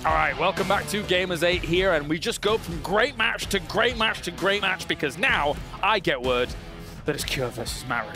All right, welcome back to Gamers8 here, and we just go from great match to great match to great match because now I get word that it's Cure versus Maru.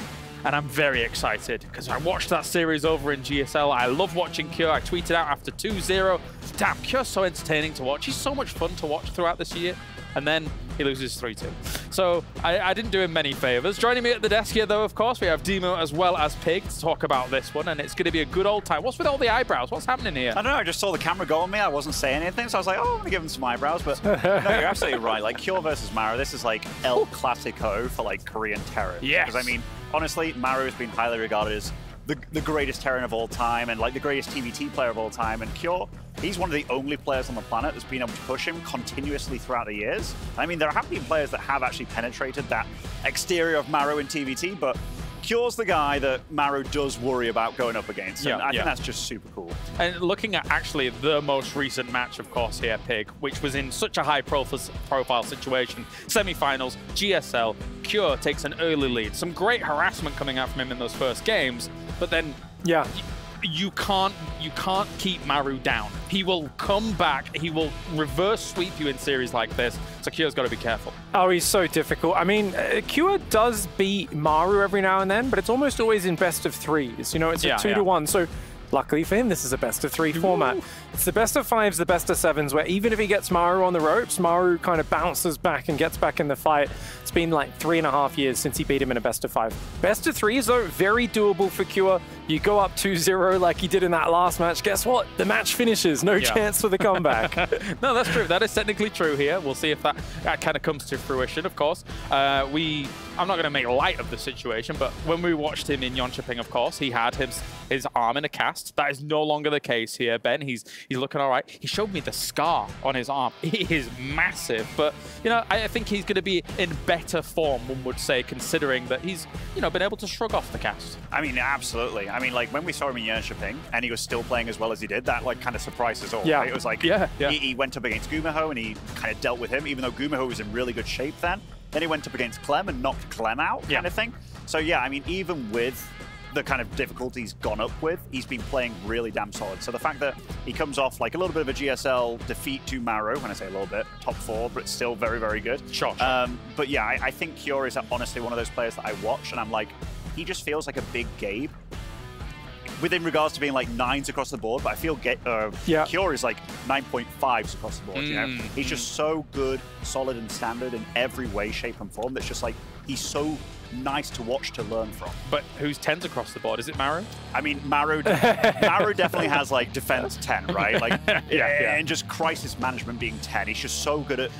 And I'm very excited because I watched that series over in GSL. I love watching Cure. I tweeted out after 2-0. Damn, Cure's so entertaining to watch. He's so much fun to watch throughout this year. And then he loses 3-2. So I didn't do him many favors. Joining me at the desk here, though, of course, we have Demo as well as Pig to talk about this one. And it's going to be a good old time. What's with all the eyebrows? What's happening here? I don't know. I just saw the camera go on me. I wasn't saying anything. So I was like, oh, I'm going to give him some eyebrows. But no, you're absolutely right. Like, Cure versus Maru, this is like El Clasico for like Korean Terran. Yes. Because, I mean, honestly, Maru has been highly regarded as the greatest Terran of all time and like the greatest TVT player of all time. And Cure, he's one of the only players on the planet that's been able to push him continuously throughout the years. I mean, there have been players that have actually penetrated that exterior of Maru in TVT, but Cure's the guy that Maru does worry about going up against, and I think that's just super cool. And looking at actually the most recent match, of course, here, Pig, which was in such a high-profile situation, semi-finals, GSL, Cure takes an early lead. Some great harassment coming out from him in those first games, but then you can't keep Maru down. He will come back. He will reverse sweep you in series like this. So Cure's got to be careful. Oh, he's so difficult. I mean, Cure does beat Maru every now and then, but it's almost always in best of threes. You know, it's a 2-1. So luckily for him, this is a best of 3 format. It's the best of 5s, the best of 7s, where even if he gets Maru on the ropes, Maru kind of bounces back and gets back in the fight. It's been like 3.5 years since he beat him in a best of 5. Best of 3s, though, very doable for Cure. You go up 2-0 like he did in that last match. Guess what? The match finishes. No chance for the comeback. No, that's true. That is technically true here. We'll see if that kind of comes to fruition, of course. I'm not going to make light of the situation, but when we watched him in Jönköping, of course, he had his arm in a cast. That is no longer the case here, Ben. He's looking all right. He showed me the scar on his arm. It is massive, but, you know, I think he's going to be in better form, one would say, considering that he's, you know, been able to shrug off the cast. I mean, absolutely. I mean, like, when we saw him in Jönköping and he was still playing as well as he did, that, like, kind of surprised us all. Right? It was like, he went up against Gumaho and he kind of dealt with him, even though Gumaho was in really good shape then. Then he went up against Clem and knocked Clem out, kind of thing. So, yeah, I mean, even with the kind of difficulty he's gone up with, he's been playing really damn solid. So the fact that he comes off like a little bit of a GSL defeat to Maru, when I say a little bit, top 4, but it's still very, very good. Sure. But yeah, I think Cure is honestly one of those players that I watch and I'm like, he just feels like a big Gabe. Within regards to being like 9s across the board, but I feel Cure is like 9.5s across the board, you know? He's just so good, solid and standard in every way, shape and form that's just like, he's so nice to watch, to learn from. But who's 10s across the board? Is it Maru? I mean, Maru definitely has like defense 10, right? Like, and just crisis management being 10. He's just so good at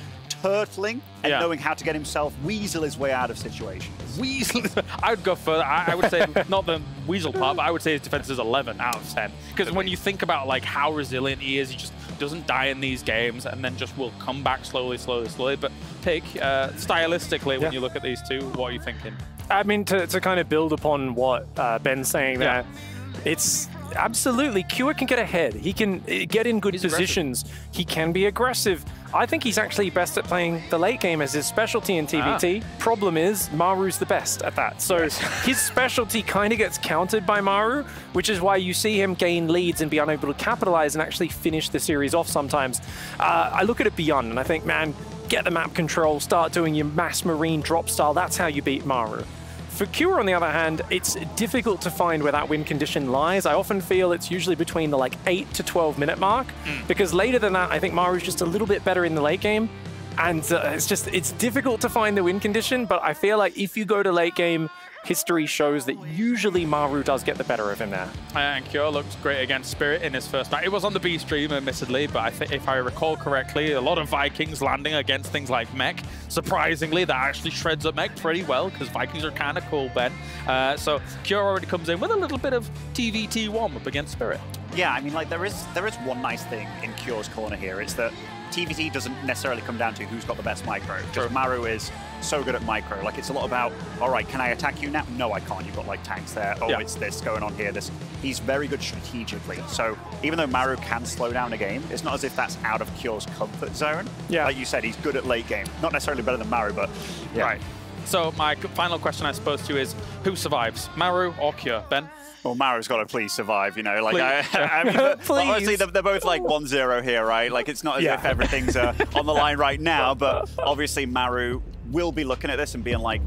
turtling and knowing how to get himself weasel his way out of situations. Weasel? I would go further. I would say not the weasel part, but I would say his defense is 11 out of 10. Because when you think about like how resilient he is, he just doesn't die in these games and then just will come back slowly. But Pig, stylistically, when you look at these two, what are you thinking? I mean, to kind of build upon what Ben's saying there, it's absolutely, Cure can get ahead. He can get in good positions. He can be aggressive. I think he's actually best at playing the late game as his specialty in TVT. Problem is, Maru's the best at that. So his specialty kind of gets countered by Maru, which is why you see him gain leads and be unable to capitalize and actually finish the series off sometimes. I look at it beyond and I think, man, get the map control, start doing your mass marine drop style. That's how you beat Maru. For Cure, on the other hand, it's difficult to find where that win condition lies. I often feel it's usually between the like 8 to 12 minute mark, because later than that, I think Maru's just a little bit better in the late game. And it's difficult to find the win condition, but I feel like if you go to late game, history shows that usually Maru does get the better of him there. And Cure looked great against Spirit in his first match. It was on the B stream, admittedly, but I think if I recall correctly, a lot of Vikings landing against things like Mech. Surprisingly, that actually shreds up Mech pretty well, because Vikings are kind of cool, Ben. So Cure already comes in with a little bit of TVT warm up against Spirit. Yeah, I mean, like, there is one nice thing in Cure's corner here. It's that TVT doesn't necessarily come down to who's got the best micro. Because Maru is so good at micro. Like, it's a lot about, all right, can I attack you now? No, I can't. You've got, like, tanks there. Oh, it's this going on here. He's very good strategically. So even though Maru can slow down a game, it's not as if that's out of Cure's comfort zone. Like you said, he's good at late game. Not necessarily better than Maru, but Right. So my final question, I suppose, to you is, who survives, Maru or Cure? Ben? Well, Maru's got to please survive, you know. Like, I mean, honestly, they're both like 1-0 here, right? Like, it's not as if everything's on the line right now, but obviously Maru will be looking at this and being like,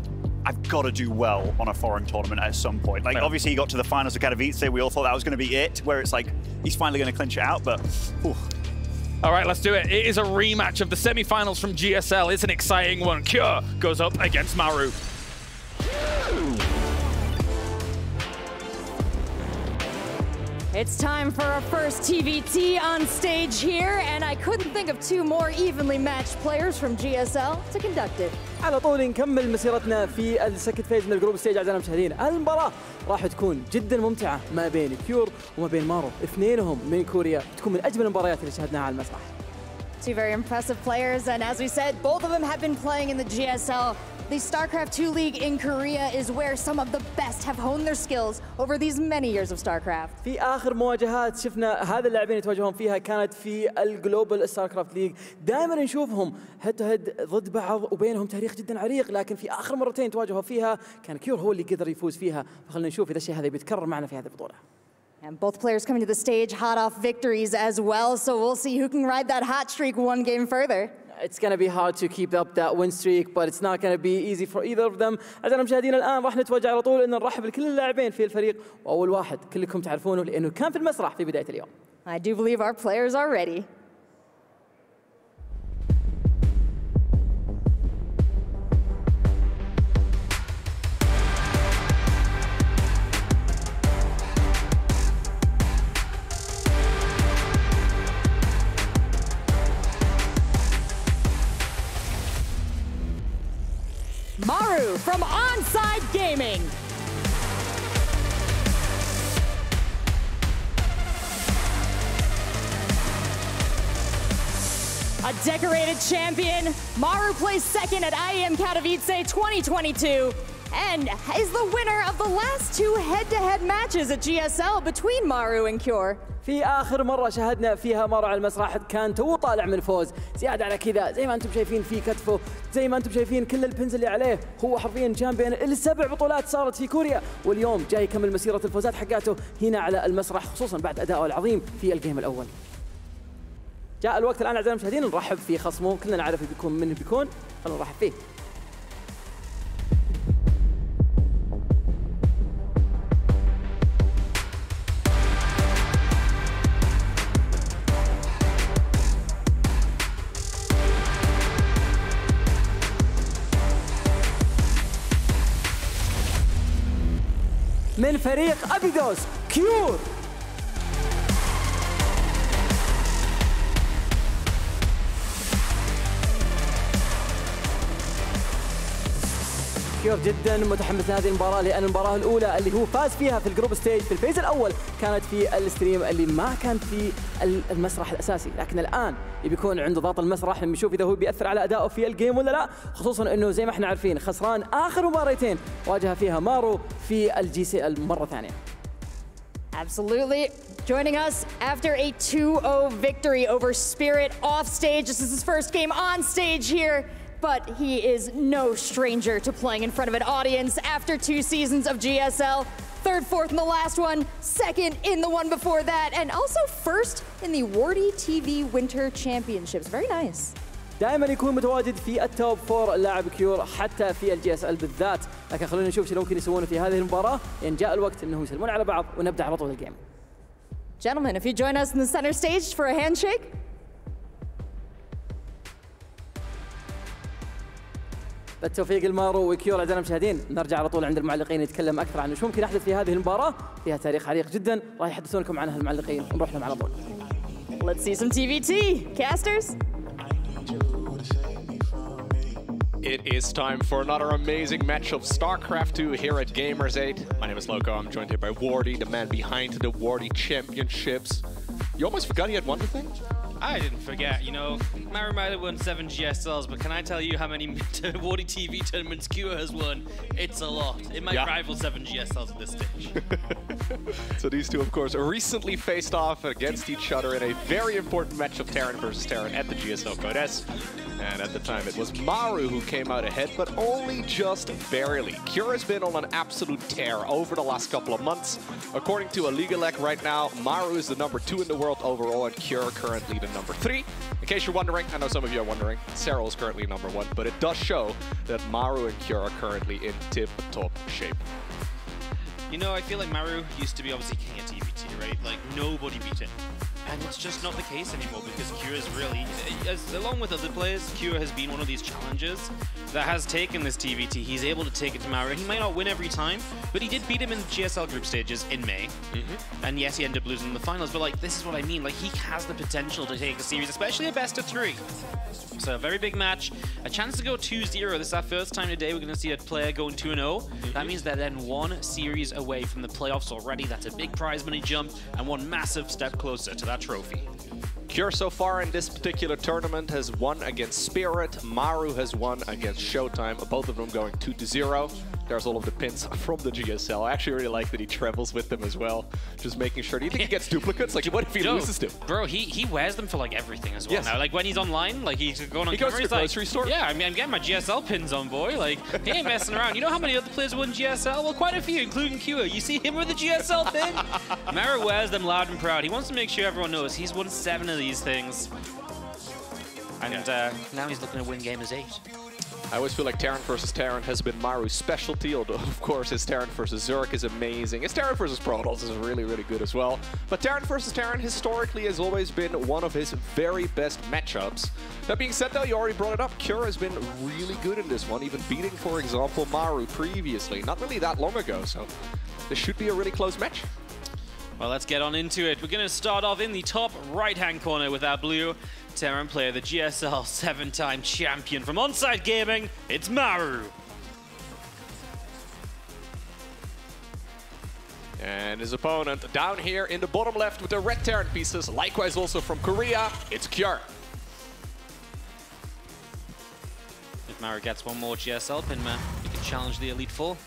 I've got to do well on a foreign tournament at some point. Like, obviously, he got to the finals of Katowice. We all thought that was going to be it, where it's like, he's finally going to clinch it out, but... Ooh. All right, let's do it. It is a rematch of the semi-finals from GSL. It's an exciting one. Cure goes up against Maru. It's time for our first TVT on stage here, and I couldn't think of two more evenly matched players from GSL to conduct it. على طول نكمل مسيرتنا في السكند فيز من الجروب ستيج اعزائنا المشاهدين. المباراة راح تكون جدا ممتعة ما بين كيور وما بين مارو، اثنينهم من كوريا، تكون من اجمل المباريات اللي شاهدناها على المسرح. Two very impressive players, and as we said, both of them have been playing in the GSL. The StarCraft 2 League in Korea is where some of the best have honed their skills over these many years of StarCraft. في آخر مواجهات شفنا هذا اللاعبين يتواجهون فيها كانت في الجلوبال StarCraft ليج، دائما نشوفهم هيد تو هيد ضد بعض وبينهم تاريخ جدا عريق، لكن في آخر مرتين تواجهوا فيها كان كيور هو اللي قدر يفوز فيها، فخلينا نشوف إذا الشيء هذا بيتكرر معنا في هذه البطولة. And both players coming to the stage hot off victories as well, so we'll see who can ride that hot streak one game further. It's going to be hard to keep up that win streak, but it's not going to be easy for either of them. أعزائنا المشاهدين الآن راح نتوجه على طول إن نرحب بكل اللاعبين في الفريق، وأول واحد كلكم تعرفونه لأنه كان في المسرح في بداية اليوم. I do believe our players are ready. Maru from Onside Gaming. A decorated champion, Maru plays second at IEM Katowice 2022 and is the winner of the last two head-to-head matches at GSL between Maru and Cure. في آخر مرة شاهدنا فيها مارو على المسرح كان تو طالع من فوز، زيادة على كذا زي ما أنتم شايفين في كتفه، زي ما أنتم شايفين كل البنز اللي عليه، هو حرفياً شامبيون السبع بطولات صارت في كوريا، واليوم جاي يكمل مسيرة الفوزات حقاته هنا على المسرح، خصوصاً بعد أدائه العظيم في الجيم الأول. جاء الوقت الآن أعزائي المشاهدين نرحب في خصمه، كلنا نعرف بيكون من بيكون، خلونا نرحب فيه. من فريق أبيدوس كيور. كيور جدا متحمس لهذه المباراة، لأن المباراة الأولى اللي هو فاز فيها في الجروب ستيج في الفيز الأول كانت في الستريم اللي ما كان في المسرح الأساسي، لكن الآن بيكون عنده ضغط المسرح لما يشوف إذا هو بيأثر على أدائه في الجيم ولا لا، خصوصا إنه زي ما احنا عارفين خسران آخر مباراتين واجه فيها مارو في الGCL مرة ثانية. Absolutely. Joining us after a 2-0 victory over Spirit off stage. This is his first game on stage here, but he is no stranger to playing in front of an audience after 2 seasons of GSL. Third, fourth in the last one, second in the one before that, and also first in the Wardy TV Winter Championships. Very nice. دائما يكون متواجد في التوب 4 اللاعب كيور حتى في الGSL بالذات، لكن خلونا نشوف شو ممكن يسوونه في هذه المباراة، لأن جاء الوقت انهم يسلمون على بعض ونبدأ على طول الجيم. Gentlemen, if you join us in the center stage for a handshake. بالتوفيق المارو وكيور أعزائنا المشاهدين، نرجع على طول عند المعلقين نتكلم أكثر عن شو ممكن يحدث في هذه المباراة، فيها تاريخ عريق جدا راح يحدثونكم عنها المعلقين، نروح لهم على طول. Let's see some TVT, casters. It is time for another amazing match of StarCraft 2 here at Gamers8. My name is Loco, I'm joined here by Wardy, the man behind the Wardy Championships. You almost forgot he had Wonder Thing? I didn't forget, you know, Maru might have won 7 GSLs, but can I tell you how many Wardy TV tournaments Cure has won? It's a lot. It might rival 7 GSLs at this stage. So these two, of course, recently faced off against each other in a very important match of Terran versus Terran at the GSL Code S. And at the time, it was Maru who came out ahead, but only just barely. Cure has been on an absolute tear over the last couple of months. According to a Liga Lec right now, Maru is the #2 in the world overall, and Cure currently the #3. In case you're wondering, I know some of you are wondering, Serral is currently #1, but it does show that Maru and Cure are currently in tip-top shape. You know, I feel like Maru used to be obviously king at TVT, right? Like, nobody beat him. And it's just not the case anymore because Cure is really, along with other players, Cure has been one of these challengers that has taken this TVT. He's able to take it to Maru. He might not win every time, but he did beat him in the GSL group stages in May. And yes, he ended up losing in the finals, but like, this is what I mean. Like, he has the potential to take a series, especially a best-of-3. So a very big match, a chance to go 2-0. This is our first time today we're going to see a player going 2-0. That means they're then 1 series away from the playoffs already. That's a big prize money jump and 1 massive step closer to that trophy. Cure so far in this particular tournament has won against Spirit. Maru has won against Showtime, both of them going 2-0. There's all of the pins from the GSL. I actually really like that he travels with them as well, just making sure. Do you think he gets duplicates? Like, what if he loses them? Bro, he wears them for like everything as well now. Like when he's online, like he's going on he camera, goes to the grocery store? Yeah, I mean, I'm getting my GSL pins on, boy. Like, he ain't messing around. You know how many other players won GSL? Well, quite a few, including Cure. You see him with the GSL pin? Maru wears them loud and proud. He wants to make sure everyone knows he's won 7 of these things. And now he's looking to win Gamers8. I always feel like Terran versus Terran has been Maru's specialty, although of course his Terran versus Zerg is amazing. His Terran versus Protoss is really, really good as well. But Terran versus Terran historically has always been one of his very best matchups. That being said though, you already brought it up, Cure has been really good in this one, even beating, for example, Maru previously, not really that long ago, so this should be a really close match. Well, let's get on into it. We're going to start off in the top right-hand corner with our blue Terran player, the GSL 7-time champion from Onside Gaming. It's Maru. And his opponent down here in the bottom left with the red Terran pieces, likewise also from Korea, it's Cure. If Maru gets 1 more GSL pin, man, he can challenge the Elite Four.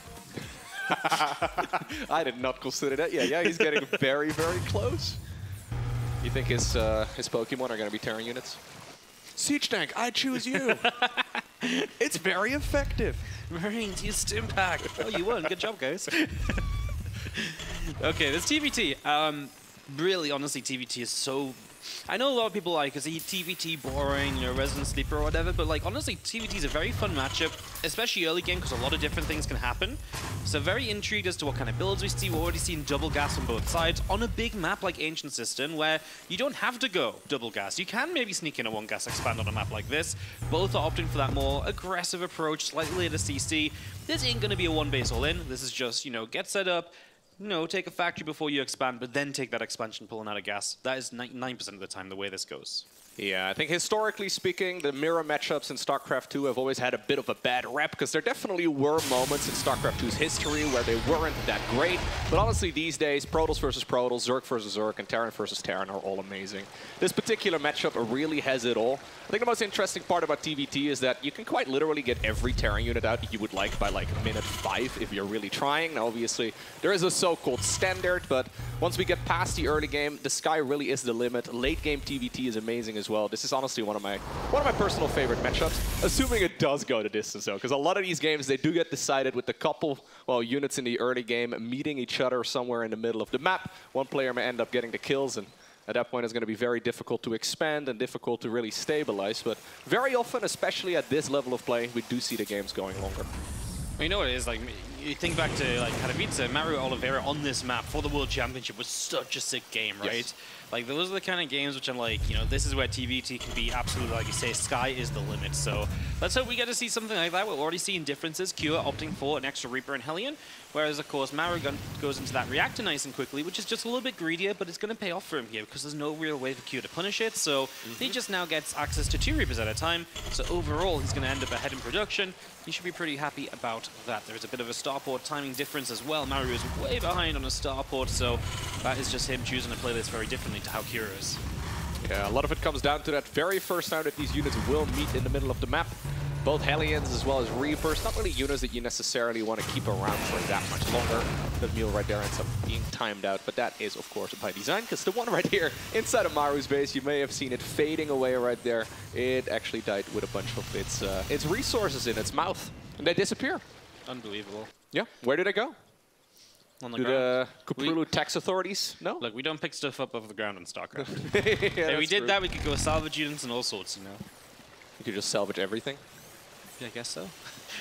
I did not consider that. Yeah, he's getting very, very close. You think his Pokemon are going to be Terran units? Siege Tank, I choose you. It's very effective. Marines, use Stim Pack. Oh, you won. Good job, guys. Okay, this TVT. Really, honestly, TVT is so... I know a lot of people like, is TVT boring, you know, Resident Sleeper or whatever, but like, honestly, TVT is a very fun matchup, especially early game, because a lot of different things can happen. So very intrigued as to what kind of builds we see. We're already seeing double gas on both sides on a big map like Ancient Cistern, where you don't have to go double gas. You can maybe sneak in a 1 gas expand on a map like this. Both are opting for that more aggressive approach, slightly later CC. This ain't going to be a 1 base all in. This is just, you know, get set up, no, take a factory before you expand, but then take that expansion pulling out of gas. That is 99% of the time the way this goes. Yeah, I think historically speaking, the mirror matchups in StarCraft 2 have always had a bit of a bad rep, because there definitely were moments in StarCraft 2's history where they weren't that great. But honestly, these days, Protoss versus Protoss, Zerg versus Zerg, and Terran versus Terran are all amazing. This particular matchup really has it all. I think the most interesting part about TVT is that you can quite literally get every Terran unit out you would like by like minute 5 if you're really trying. Now, obviously, there is a so-called standard, but once we get past the early game, the sky really is the limit. Late game TVT is amazing as well. This is honestly one of my personal favorite matchups, assuming it does go the distance though, because a lot of these games, they do get decided with a couple, well, units in the early game meeting each other somewhere in the middle of the map. One player may end up getting the kills, and at that point it's going to be very difficult to expand and difficult to really stabilize. But very often, especially at this level of play, we do see the games going longer. Well, you know what it is, like, you think back to like Katowice, Maru Oliveira on this map for the World Championship was such a sick game, right? Yes. Like, those are the kind of games which I'm like, you know, this is where TVT can be absolutely, like you say, sky is the limit. So let's hope we get to see something like that. We're already seeing differences. Cure opting for an extra Reaper and Hellion, whereas, of course, Maru goes into that Reactor nice and quickly, which is just a little bit greedier, but it's going to pay off for him here because there's no real way for Cure to punish it. So he just now gets access to 2 Reapers at a time. So overall, he's going to end up ahead in production. He should be pretty happy about that. There's a bit of a starport timing difference as well. Maru is way behind on a starport, so that is just him choosing to play this very differently to how Cure is. Yeah, a lot of it comes down to that very first time that these units will meet in the middle of the map. Both Hellions as well as Reapers, not really units that you necessarily want to keep around for that much longer. That mule right there ends up being timed out, but that is of course by design, because the one right here inside of Maru's base, you may have seen it fading away right there. It actually died with a bunch of its resources in its mouth, and they disappear. Unbelievable. Yeah, where did it go? On the Do ground. the Cthulhu tax authorities? No? Look, we don't pick stuff up off the ground in StarCraft. Yeah, if we did that, we could go salvage units and all sorts, you know. You could just salvage everything. Yeah, I guess so.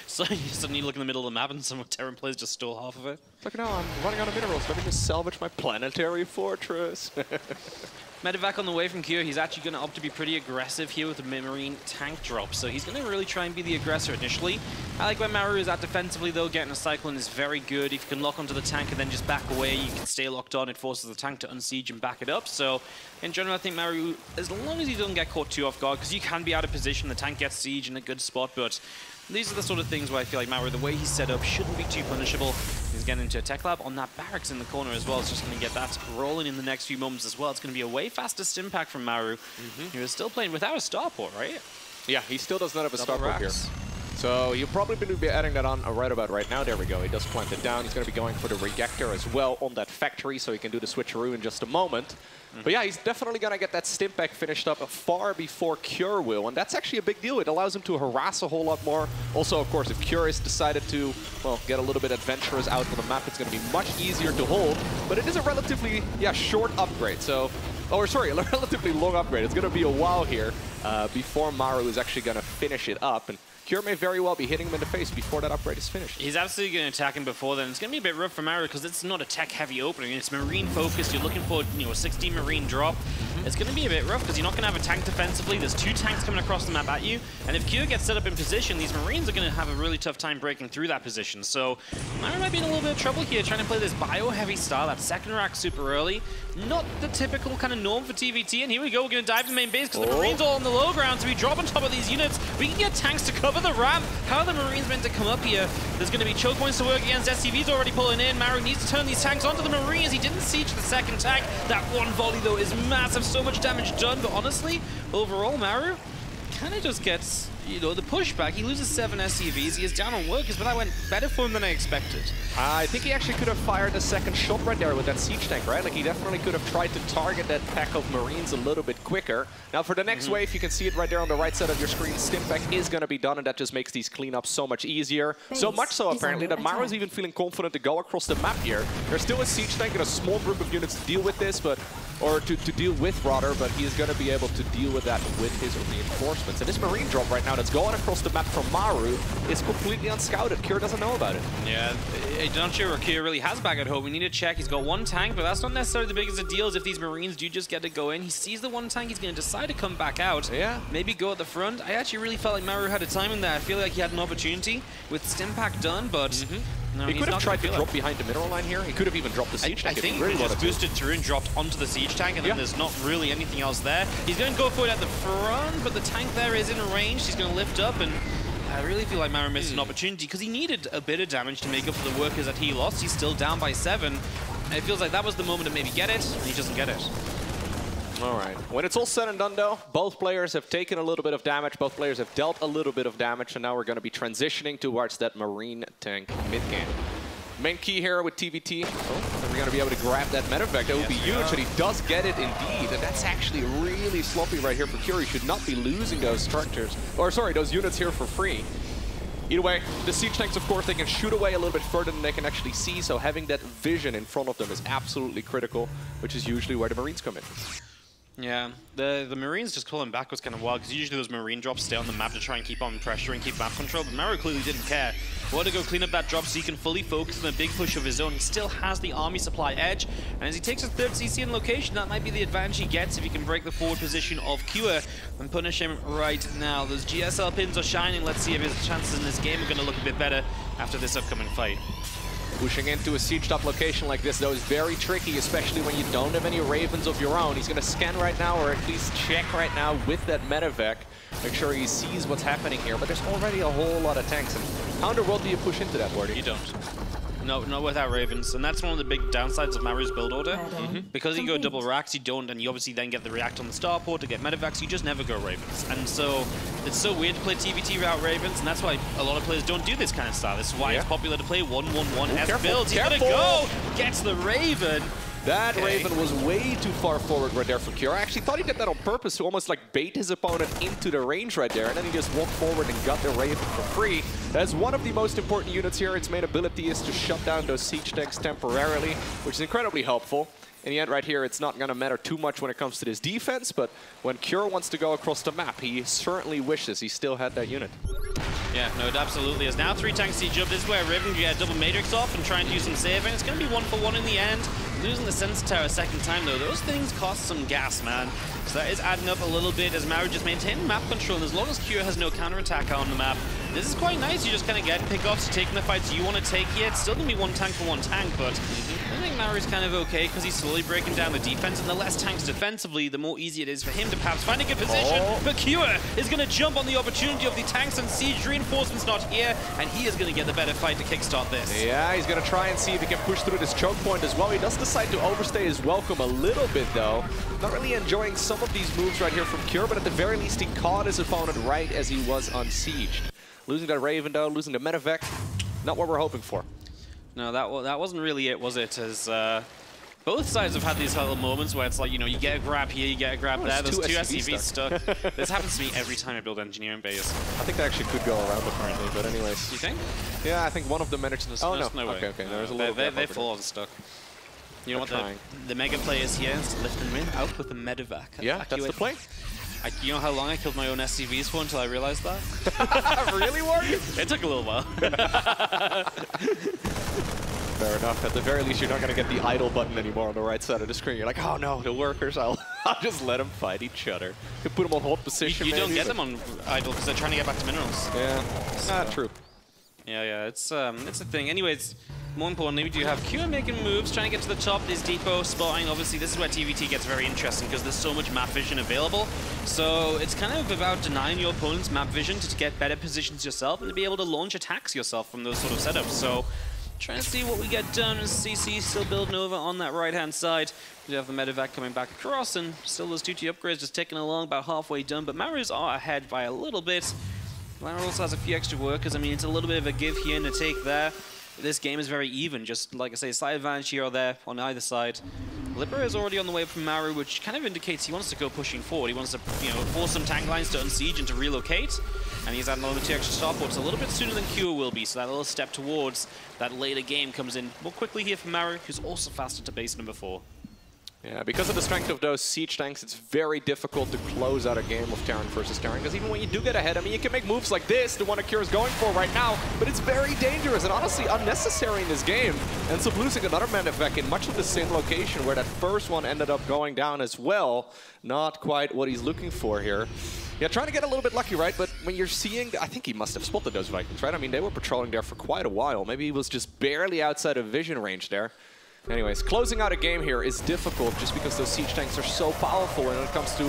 So you suddenly look in the middle of the map and some Terran players just stole half of it. Look, no, I'm running out of minerals. Let me just salvage my planetary fortress. Medevac on the way from Q. He's actually going to opt to be pretty aggressive here with the Marine tank drop. So he's going to really try and be the aggressor initially. I like where Maru is at defensively, though. Getting a Cyclone is very good. If you can lock onto the tank and then just back away, you can stay locked on. It forces the tank to unsiege and back it up. So in general, I think Maru, as long as he doesn't get caught too off guard, because you can be out of position, the tank gets siege in a good spot, but these are the sort of things where I feel like Maru, the way he's set up, shouldn't be too punishable. He's getting into a tech lab on that barracks in the corner as well. It's just going to get that rolling in the next few moments as well. It's going to be a way faster stim-pack from Maru. He was still playing without a starport, right? Yeah, he still does not have a Double starport here. racks. So you'll probably be adding that on right about right now. There we go. He does plant it down. He's going to be going for the rejector as well on that factory, so he can do the switcheroo in just a moment. But yeah, he's definitely going to get that stim-pack finished up far before Cure will, and that's actually a big deal. It allows him to harass a whole lot more. Also, of course, if Cure has decided to, well, get a little bit adventurous out on the map, it's going to be much easier to hold. But it is a relatively, short upgrade. So, a relatively long upgrade. It's going to be a while here before Maru is actually going to finish it up. And Cure may very well be hitting him in the face before that upgrade is finished. He's absolutely going to attack him before then. It's going to be a bit rough for Maru because it's not a tech-heavy opening. It's Marine-focused. You're looking for, a 60 Marine drop. It's going to be a bit rough because you're not going to have a tank defensively. There's 2 tanks coming across the map at you. And if Q gets set up in position, these Marines are going to have a really tough time breaking through that position. So Maru might be in a little bit of trouble here trying to play this bio-heavy style. That second rack super early. Not the typical kind of norm for TVT. And here we go. We're going to dive to the main base because the Marines are all on the low ground. So we drop on top of these units. We can get tanks to cover the ramp. How are the Marines meant to come up here? There's going to be choke points to work against. SCV's already pulling in. Maru needs to turn these tanks onto the Marines. He didn't siege the second tank. That one volley, though, is massive. So much damage done. But honestly, overall, Maru kind of just gets, the pushback. He loses 7 SCVs. He is down on workers, but that went better for him than I expected. I think he actually could have fired a second shot right there with that siege tank, right? Like, he definitely could have tried to target that pack of Marines a little bit quicker. Now, for the next wave, you can see it right there on the right side of your screen. Stim-pack is going to be done, and that just makes these cleanups so much easier. So much so, apparently, that Maru is even feeling confident to go across the map here. There's still a siege tank and a small group of units to deal with this, or to deal with, rather, but he is going to be able to deal with that with his reinforcements. And this Marine drop right now that's going across the map from Maru is completely unscouted. Cure doesn't know about it. Yeah, I'm not sure what Cure really has back at home. We need to check. He's got 1 tank, but that's not necessarily the biggest of deals if these Marines do just get to go in. He sees the 1 tank. He's going to decide to come back out. Yeah. Maybe go at the front. I actually really felt like Maru had a time in there. I feel like he had an opportunity with Stim-pack done, but no, he could have tried to drop behind the mineral line here. He could have even dropped the siege tank. I think he just boosted through and dropped onto the siege tank, and then there's not really anything else there. He's going to go for it at the front, but the tank there is in range. He's going to lift up, and I really feel like Maru missed an opportunity because he needed a bit of damage to make up for the workers that he lost. He's still down by 7. It feels like that was the moment to maybe get it, and he doesn't get it. All right. When it's all said and done, though, both players have taken a little bit of damage. Both players have dealt a little bit of damage, and now we're going to be transitioning towards that Marine tank mid-game. Main key here with TVT. We're going to be able to grab that medevac. That would be huge, and he does get it indeed. And that's actually really sloppy right here for Cure. He should not be losing those structures, or sorry, those units here for free. Either way, the siege tanks, of course, they can shoot away a little bit further than they can actually see, so having that vision in front of them is absolutely critical, which is usually where the Marines come in. Yeah, the Marines just pulling back was kind of wild, because usually those Marine drops stay on the map to try and keep on pressure and keep map control, but Maru clearly didn't care. He wanted to go clean up that drop so he can fully focus on a big push of his own. He still has the army supply edge, and as he takes his 3rd CC in location, that might be the advantage he gets if he can break the forward position of Cure and punish him right now. Those GSL pins are shining. Let's see if his chances in this game are going to look a bit better after this upcoming fight. Pushing into a sieged up location like this, though, is very tricky, especially when you don't have any Ravens of your own. He's going to scan right now, or at least check right now with that medevac. Make sure he sees what's happening here, but there's already a whole lot of tanks. And how in the world do you push into that, Wardy? You don't. No, not without Ravens. And that's one of the big downsides of Maru's build order. Because you go double racks, you don't, and you obviously then get the react on the starport to get medevacs, you just never go Ravens. And so it's so weird to play TVT without Ravens, and that's why a lot of players don't do this kind of style. This is why it's popular to play 1-1-1 builds. He's gonna go! Gets the Raven! That Raven was way too far forward right there from Cure. I actually thought he did that on purpose to almost like bait his opponent into the range right there, and then he just walked forward and got the Raven for free. That's one of the most important units here. Its main ability is to shut down those siege tanks temporarily, which is incredibly helpful. In the end right here, it's not going to matter too much when it comes to this defense, but when Cure wants to go across the map, he certainly wishes he still had that unit. Yeah, no, it absolutely is. Now 3 tank siege up. This is where Raven can get a double Matrix off and try and do some saving. It's going to be 1-for-1 in the end. Losing the Sensor Tower a second time, though, those things cost some gas, man. So that is adding up a little bit as Maru just maintains map control, and as long as Cure has no counterattack on the map, this is quite nice. You just kind of get pickoffs, you're taking the fights you want to take here. It's still going to be 1 tank for 1 tank, but I think Maru's kind of okay because he's slowly breaking down the defense, and the less tanks defensively, the more easy it is for him to perhaps find a good position. But Cure is going to jump on the opportunity of the tanks and siege. Reinforcements not here, and he is going to get the better fight to kickstart this. Yeah, he's going to try and see if he can push through this choke point as well. He does decide to overstay his welcome a little bit, though. Not really enjoying some of these moves right here from Cure, but at the very least, he caught his opponent right as he was unsieged. Losing that Raven, though, losing the medevac, not what we're hoping for. No, that wasn't really it, was it? As both sides have had these little moments where it's like, you know, you get a grab here, you get a grab there. There's 2 SCVs stuck. This happens to me every time I build engineering base. I think that actually could go around apparently, but anyways. You think? Yeah, I think one of them managed to... Oh, no way. Okay, there's a little bit. They're full on stuck. You know what the mega play is here? Is to lift them out with a medevac. Yeah, that's the play. You know how long I killed my own SCVs for until I realized that? Really, Warrior? It took a little while. Fair enough. At the very least, you're not going to get the idle button anymore on the right side of the screen. You're like, oh no, the workers, I'll just let them fight each other. You put them on hold position. You don't get them on idle because they're trying to get back to minerals. Yeah, so, true. Yeah, it's a thing. Anyways, more importantly, we do have Cure making moves, trying to get to the top. There's depot spotting. Obviously, this is where TVT gets very interesting because there's so much map vision available. So it's kind of about denying your opponent's map vision to get better positions yourself and to be able to launch attacks yourself from those sort of setups. So trying to see what we get done as CC still building over on that right-hand side. We have the medevac coming back across, and still those 2T upgrades just ticking along, about halfway done. But Maru's are ahead by a little bit. Maru also has a few extra workers. I mean, it's a little bit of a give here and a take there. This game is very even, just like I say, slight advantage here or there on either side. Libra is already on the way from Maru, which kind of indicates he wants to go pushing forward. He wants to, you know, force some tank lines to unsiege and to relocate. And he's adding another 2 extra starports a little bit sooner than Cure will be, so that little step towards that later game comes in more quickly here for Maru, who's also faster to base number 4. Yeah, because of the strength of those siege tanks, it's very difficult to close out a game of Terran versus Terran, because even when you do get ahead, I mean, you can make moves like this, the one that Cure is going for right now, but it's very dangerous and honestly unnecessary in this game. Ends up losing another medevac in much of the same location where that first one ended up going down as well. Not quite what he's looking for here. Yeah, trying to get a little bit lucky, right? But when you're seeing, I think he must have spotted those Vikings, right? I mean, they were patrolling there for quite a while. Maybe he was just barely outside of vision range there. Anyways, closing out a game here is difficult just because those siege tanks are so powerful when it comes to,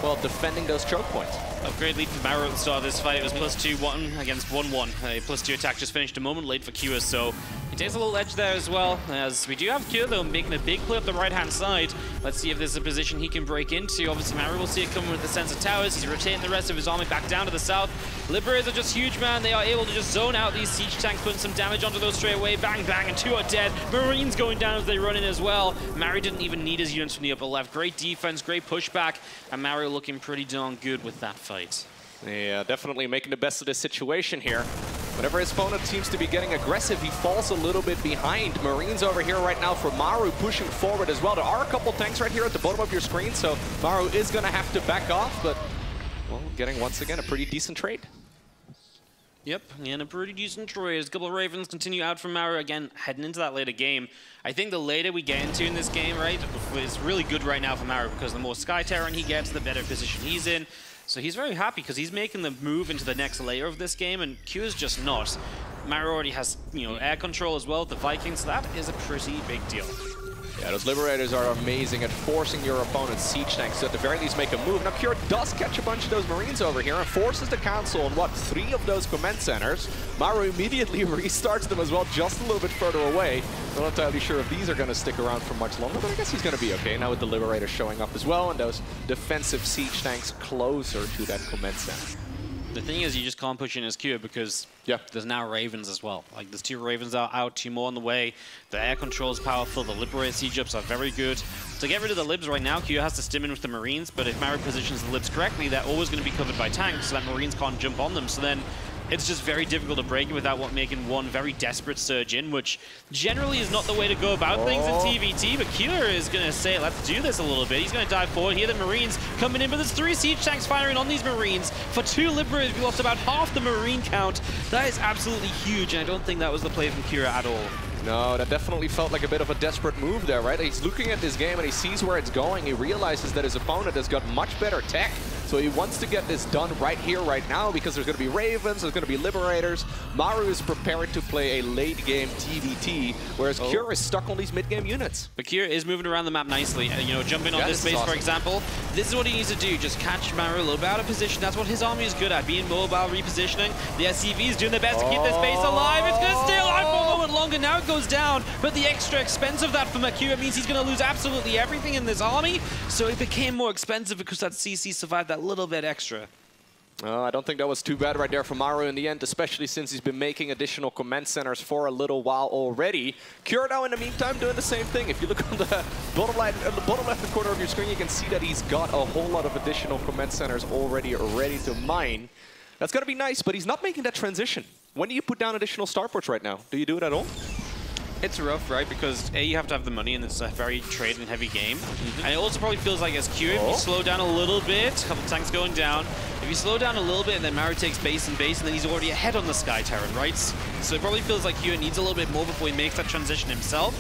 well, defending those choke points. A great lead for Maru at the start of this fight. It was +2-1 against 1-1. A +2 attack just finished a moment late for Cure, so he takes a little edge there as well. As we do have Cure, though, making a big play up the right-hand side. Let's see if there's a position he can break into. Obviously, Maru will see it coming with the Sensor Towers. He's rotating the rest of his army back down to the south. Liberators are just huge, man. They are able to just zone out these siege tanks, putting some damage onto those straight away. Bang, bang, and 2 are dead. Marines going down as they run in as well. Maru didn't even need his units from the upper left. Great defense, great pushback, and Maru looking pretty darn good with that fight. Yeah, definitely making the best of this situation here. Whenever his opponent seems to be getting aggressive, he falls a little bit behind. Marines over here right now for Maru pushing forward as well. There are a couple tanks right here at the bottom of your screen, so Maru is going to have to back off, but, well, getting once again a pretty decent trade. Yep, and a pretty decent trade. As a couple of Ravens continue out from Maru, again, heading into that later game. I think the later we get into in this game, right, is really good right now for Maru, because the more Sky Terran he gets, the better position he's in. So he's very happy because he's making the move into the next layer of this game, and Cure's just not. Maru already has, you know, air control as well with the Vikings, so that is a pretty big deal. Yeah, those Liberators are amazing at forcing your opponent's siege tanks to at the very least make a move. Now Cure does catch a bunch of those Marines over here and forces the Council on, what, 3 of those command centers. Maru immediately restarts them as well, just a little bit further away. Not entirely sure if these are going to stick around for much longer, but I guess he's going to be okay now with the Liberator showing up as well and those defensive siege tanks closer to that command center. The thing is, you just can't push in as Q because there's now Ravens as well. Like, there's 2 Ravens out, 2 more on the way. The air control is powerful. The Liberator siege ups are very good. To get rid of the Libs right now, Q has to stim in with the Marines, but if Maru positions the Libs correctly, they're always going to be covered by tanks, so that Marines can't jump on them. So then it's just very difficult to break it without making one very desperate surge in, which generally is not the way to go about things in TVT, but Cure is going to say, let's do this a little bit. He's going to dive forward. Here the Marines coming in, but there's 3 siege tanks firing on these Marines. For 2 Liberators, we lost about half the Marine count. That is absolutely huge, and I don't think that was the play from Cure at all. No, that definitely felt like a bit of a desperate move there, right? He's looking at this game and he sees where it's going. He realizes that his opponent has got much better tech. So he wants to get this done right here, right now, because there's going to be Ravens, there's going to be Liberators. Maru is prepared to play a late-game TVT, whereas Cure is stuck on these mid-game units. But Cure is moving around the map nicely. You know, jumping on this base, for example. This is what he needs to do. Just catch Maru a little bit out of position. That's what his army is good at, being mobile, repositioning. The SCV is doing their best to keep this base alive. It's going to stay alive for a moment longer. Now it goes down, but the extra expense of that for Cure means he's going to lose absolutely everything in this army. So it became more expensive because that CC survived that little bit extra. I don't think that was too bad right there for Maru in the end, especially since he's been making additional command centers for a little while already. Cure now in the meantime doing the same thing. If you look on the bottom left corner of your screen, you can see that he's got a whole lot of additional command centers already ready to mine. That's going to be nice, but he's not making that transition. When do you put down additional starports right now? Do you do it at all? It's rough, right? Because A, you have to have the money, and it's a very trade-and-heavy game. And it also probably feels like as Q, if you slow down a little bit, a couple tanks going down, if you slow down a little bit, and then Maru takes base, and then he's already ahead on the Sky Terran, right? So it probably feels like Q needs a little bit more before he makes that transition himself,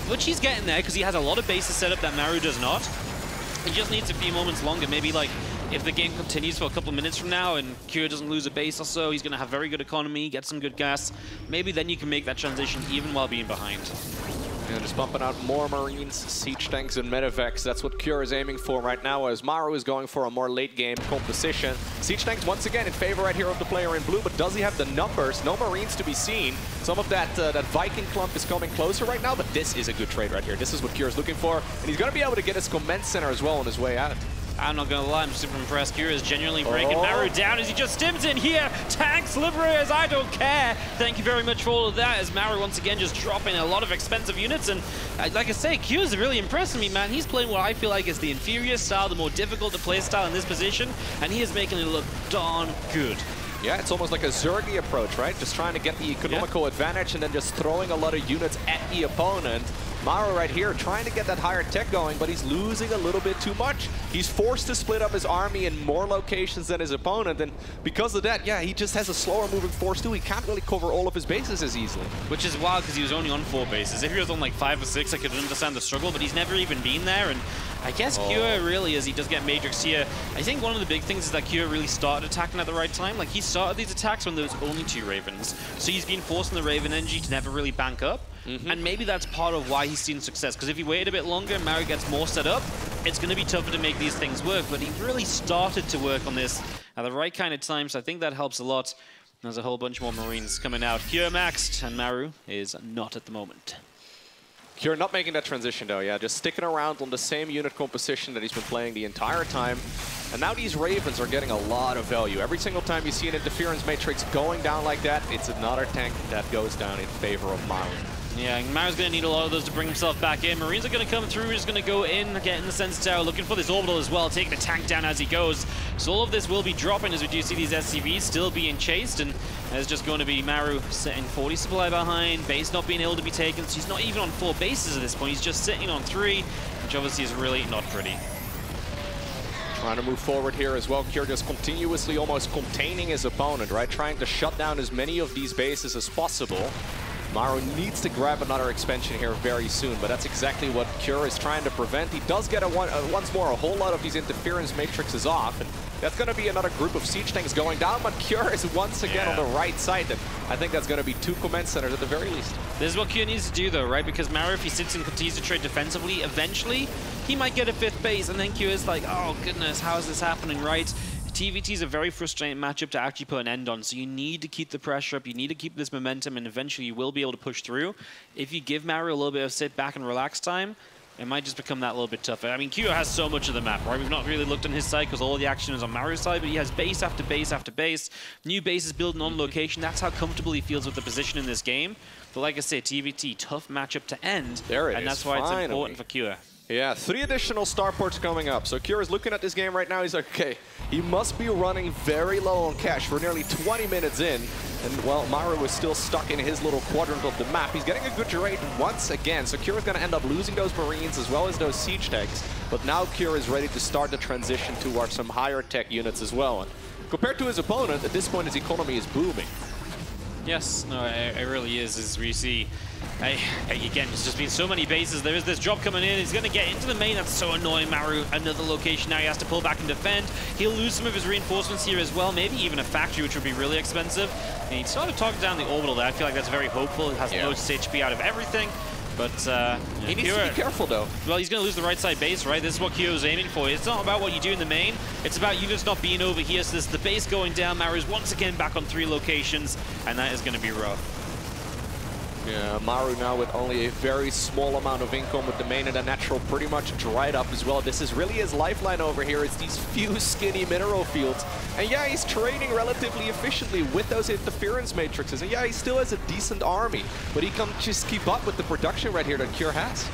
which he's getting there, because he has a lot of bases set up that Maru does not. He just needs a few moments longer, maybe like if the game continues for a couple of minutes from now and Cure doesn't lose a base or so, he's going to have very good economy, get some good gas. Maybe then you can make that transition even while being behind. Yeah, just bumping out more Marines, siege tanks, and medevacs. That's what Cure is aiming for right now, as Maru is going for a more late-game composition. Siege tanks, once again, in favor right here of the player in blue, but does he have the numbers? No Marines to be seen. Some of that Viking clump is coming closer right now, but this is a good trade right here. This is what Cure is looking for, and he's going to be able to get his command center as well on his way out. I'm not going to lie, I'm super impressed. Cure is genuinely breaking Maru down as he just stims in here. Tanks, Liberators, I don't care. Thank you very much for all of that, as Maru once again just dropping a lot of expensive units. And like I say, Cure is really impressing me, man. He's playing what I feel like is the inferior style, the more difficult to play style in this position, and he is making it look darn good. Yeah, it's almost like a Zergy approach, right? Just trying to get the economical advantage and then just throwing a lot of units at the opponent. Maru right here trying to get that higher tech going, but he's losing a little bit too much. He's forced to split up his army in more locations than his opponent, and because of that, yeah, he just has a slower moving force too. He can't really cover all of his bases as easily. Which is wild because he was only on 4 bases. If he was on like 5 or 6, I could understand the struggle, but he's never even been there, and I guess Cure really, as he does get Matrix here, I think one of the big things is that Cure really started attacking at the right time. Like, he started these attacks when there was only 2 Ravens, so he's been forcing the Raven energy to never really bank up. And maybe that's part of why he's seen success, because if he waited a bit longer and Maru gets more set up, it's going to be tougher to make these things work. But he really started to work on this at the right kind of time, so I think that helps a lot. There's a whole bunch more Marines coming out. Cure maxed, and Maru is not at the moment. Cure not making that transition though, yeah, just sticking around on the same unit composition that he's been playing the entire time. And now these Ravens are getting a lot of value. Every single time you see an interference matrix going down like that, it's another tank that goes down in favor of Maru. Yeah, Maru's going to need a lot of those to bring himself back in. Marines are going to come through, he's going to go in, get in the Sensor Tower, looking for this orbital as well, taking the tank down as he goes. So all of this will be dropping as we do see these SCVs still being chased, and there's just going to be Maru setting 40 supply behind, base not being able to be taken, so he's not even on 4 bases at this point, he's just sitting on 3, which obviously is really not pretty. Trying to move forward here as well. Cure just continuously almost containing his opponent, right? Trying to shut down as many of these bases as possible. Maru needs to grab another expansion here very soon, but that's exactly what Cure is trying to prevent. He does get once more a whole lot of these interference matrices off, and That's going to be another group of siege tanks going down, but Cure is once again on the right side. And I think that's going to be 2 command centers at the very least. This is what Cure needs to do, though, right? Because Maru, if he sits and continues to trade defensively, eventually he might get a 5th base, and then Cure is like, oh goodness, how is this happening, right? TVT is a very frustrating matchup to actually put an end on, so you need to keep the pressure up, you need to keep this momentum, and eventually you will be able to push through. If you give Maru a little bit of sit back and relax time, it might just become that little bit tougher. I mean, Kyo has so much of the map, right? We've not really looked on his side because all the action is on Maru's side, but he has base after base after base, new bases building on location. That's how comfortable he feels with the position in this game. But like I say, TVT, tough matchup to end, and that's why it's important for Kyo. Yeah, 3 additional starports coming up. So Kure is looking at this game right now. He's like, okay, he must be running very low on cash for nearly 20 minutes in. And, well, Maru is still stuck in his little quadrant of the map. He's getting a good trade once again. So Kure is going to end up losing those Marines as well as those siege tanks. But now Kure is ready to start the transition towards some higher tech units as well. And compared to his opponent, at this point his economy is booming. Yes, no, it really is, as we see. Again, there's just been so many bases. There is this drop coming in. He's going to get into the main. That's so annoying. Maru, another location. Now he has to pull back and defend. He'll lose some of his reinforcements here as well. Maybe even a factory, which would be really expensive. And he sort of talked down the orbital there. I feel like that's very hopeful. It has the most HP out of everything. But he needs to be careful, though. Well, he's going to lose the right side base, right? This is what Kyo's aiming for. It's not about what you do in the main. It's about you just not being over here. So this is the base going down. Maru's once again back on 3 locations, and that is going to be rough. Yeah, Maru now with only a very small amount of income with the main and the natural pretty much dried up as well. This is really his lifeline over here. It's these few skinny mineral fields. And yeah, he's trading relatively efficiently with those interference matrices. And yeah, he still has a decent army, but he can't just keep up with the production right here that Kure has.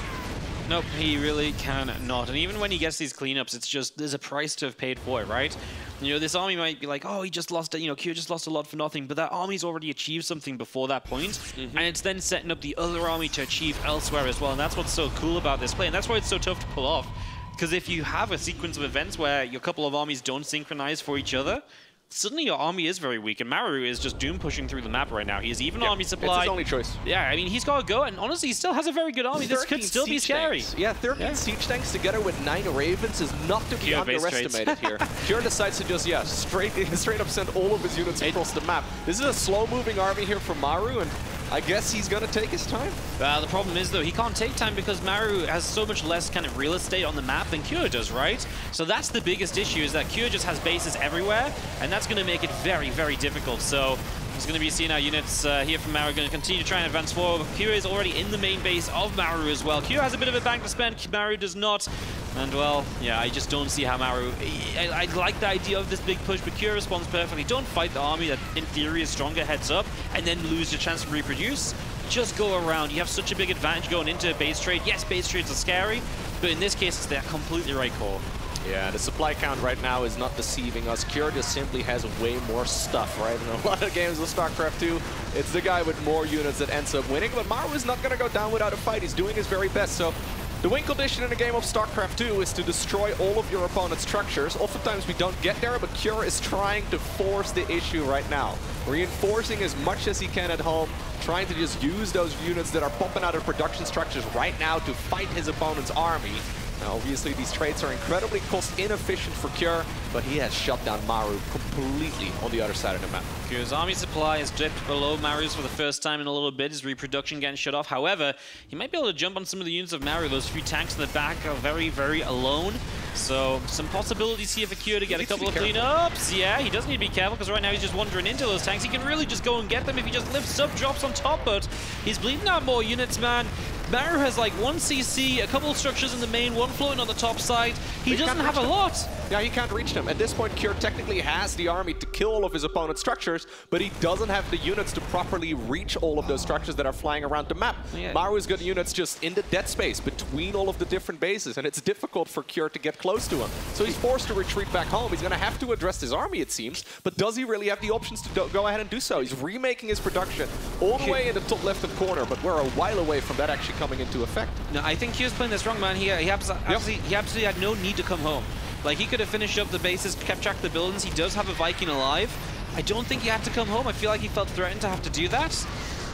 Nope, he really cannot. And even when he gets these cleanups, it's just, there's a price to have paid for it, right? You know, this army might be like, oh, he just lost, you know, Kyo just lost a lot for nothing, but that army's already achieved something before that point, and it's then setting up the other army to achieve elsewhere as well, and that's what's so cool about this play, and that's why it's so tough to pull off. Because if you have a sequence of events where your couple of armies don't synchronize for each other, suddenly your army is very weak, and Maru is just doom pushing through the map right now. He has even army supply. It's his only choice. Yeah, I mean, he's got to go, and honestly, he still has a very good army. This could still be scary. Tanks. Yeah, 13 siege tanks together with 9 Ravens is not to be underestimated here. Kure decides to just, straight up send all of his units across the map. This is a slow-moving army here from Maru, and I guess he's going to take his time. The problem is, though, he can't take time because Maru has so much less kind of real estate on the map than Kure does, right? So that's the biggest issue, is that Kure just has bases everywhere, and that's going to make it very, very difficult. So he's going to be seeing our units here from Maru going to continue to try and advance forward. Kure is already in the main base of Maru as well. Kure has a bit of a bank to spend, Maru does not. And, well, yeah, I just don't see how Maru... I like the idea of this big push, but Kure responds perfectly. Don't fight the army that, in theory, is stronger heads up and then lose your chance to reproduce. Just go around. You have such a big advantage going into a base trade. Yes, base trades are scary, but in this case, it's the completely right call. Yeah, the supply count right now is not deceiving us. Kure just simply has way more stuff, right? In a lot of games with StarCraft 2, it's the guy with more units that ends up winning, but Maru is not going to go down without a fight. He's doing his very best, so... The win condition in a game of StarCraft 2 is to destroy all of your opponent's structures. Oftentimes we don't get there, but Kure is trying to force the issue right now. Reinforcing as much as he can at home, trying to just use those units that are popping out of production structures right now to fight his opponent's army. Now, obviously, these trades are incredibly cost-inefficient for Kure, but he has shut down Maru completely on the other side of the map. Kure's army supply has dipped below Maru's for the first time in a little bit. His reproduction getting shut off. However, he might be able to jump on some of the units of Maru. Those few tanks in the back are very, very alone. So, some possibilities here for Kure to get a couple of cleanups. Yeah, he does need to be careful, because right now he's just wandering into those tanks. He can really just go and get them if he just lifts sub-drops on top, but he's bleeding out more units, man. Maru has like 1 CC, a couple of structures in the main, 1 floating on the top side. He doesn't have a lot. Yeah, he can't reach them. At this point, Kure technically has the army to kill all of his opponent's structures, but he doesn't have the units to properly reach all of those structures that are flying around the map. Yeah. Maru's got units just in the dead space between all of the different bases, and it's difficult for Kure to get close to him. So he's forced to retreat back home. He's going to have to address his army, it seems, but does he really have the options to go ahead and do so? He's remaking his production all the way in the top left-hand corner, but we're a while away from that actually coming into effect. No, I think Kure's playing this wrong, man. He absolutely had no need to come home. Like, he could have finished up the bases, kept track of the buildings. He does have a Viking alive. I don't think he had to come home. I feel like he felt threatened to have to do that.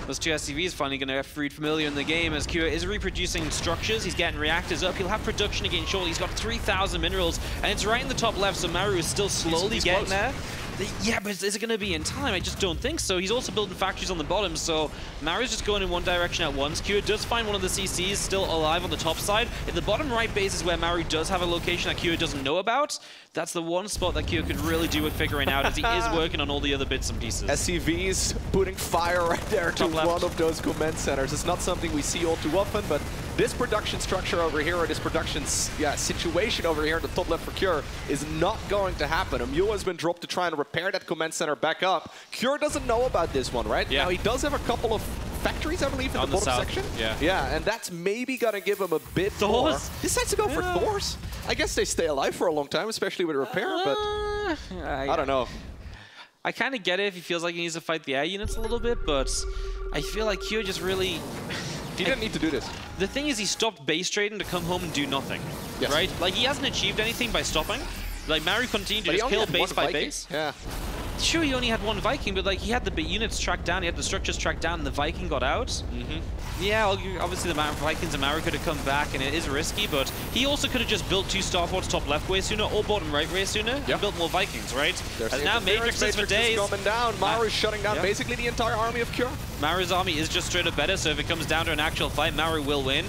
Those two SCVs finally going to get freed from earlier in the game as Kure is reproducing structures. He's getting reactors up. He'll have production again shortly. He's got 3,000 minerals, and it's right in the top left, so Maru is still slowly getting there. Yeah, but is it going to be in time? I just don't think so. He's also building factories on the bottom, so Maru's just going in one direction at once. Kure does find one of the CCs still alive on the top side. If the bottom right base is where Maru does have a location that Kure doesn't know about, that's the one spot that Kure could really do with figuring out, as he is working on all the other bits and pieces. SCVs putting fire right there to one of those command centers. It's not something we see all too often, but this production structure over here, or this production situation over here in the top left for Kure is not going to happen. A mule has been dropped to try and repair that command center back up. Kure doesn't know about this one, right? Yeah. Now, he does have a couple of factories, I believe, in the bottom section. Yeah. Yeah, and that's maybe going to give him a bit more. Decides to go for Thors. I guess they stay alive for a long time, especially with repair, but I don't know. I kind of get it if he feels like he needs to fight the air units a little bit, but I feel like Kure just really... He didn't need to do this. The thing is, he stopped base trading to come home and do nothing, right? Like, he hasn't achieved anything by stopping. Like, Maru continued to just kill base by base. Yeah. Sure, he only had one Viking, but like he had the units tracked down, he had the structures tracked down, and the Viking got out. Yeah, obviously the Vikings and Maru could have come back, and it is risky, but he also could have just built 2 starports top left way sooner or bottom right way sooner, and built more Vikings, right? As now Matrix is for days. Coming down. Maru's shutting down basically the entire army of Kure. Maru's army is just straight up better, so if it comes down to an actual fight, Maru will win.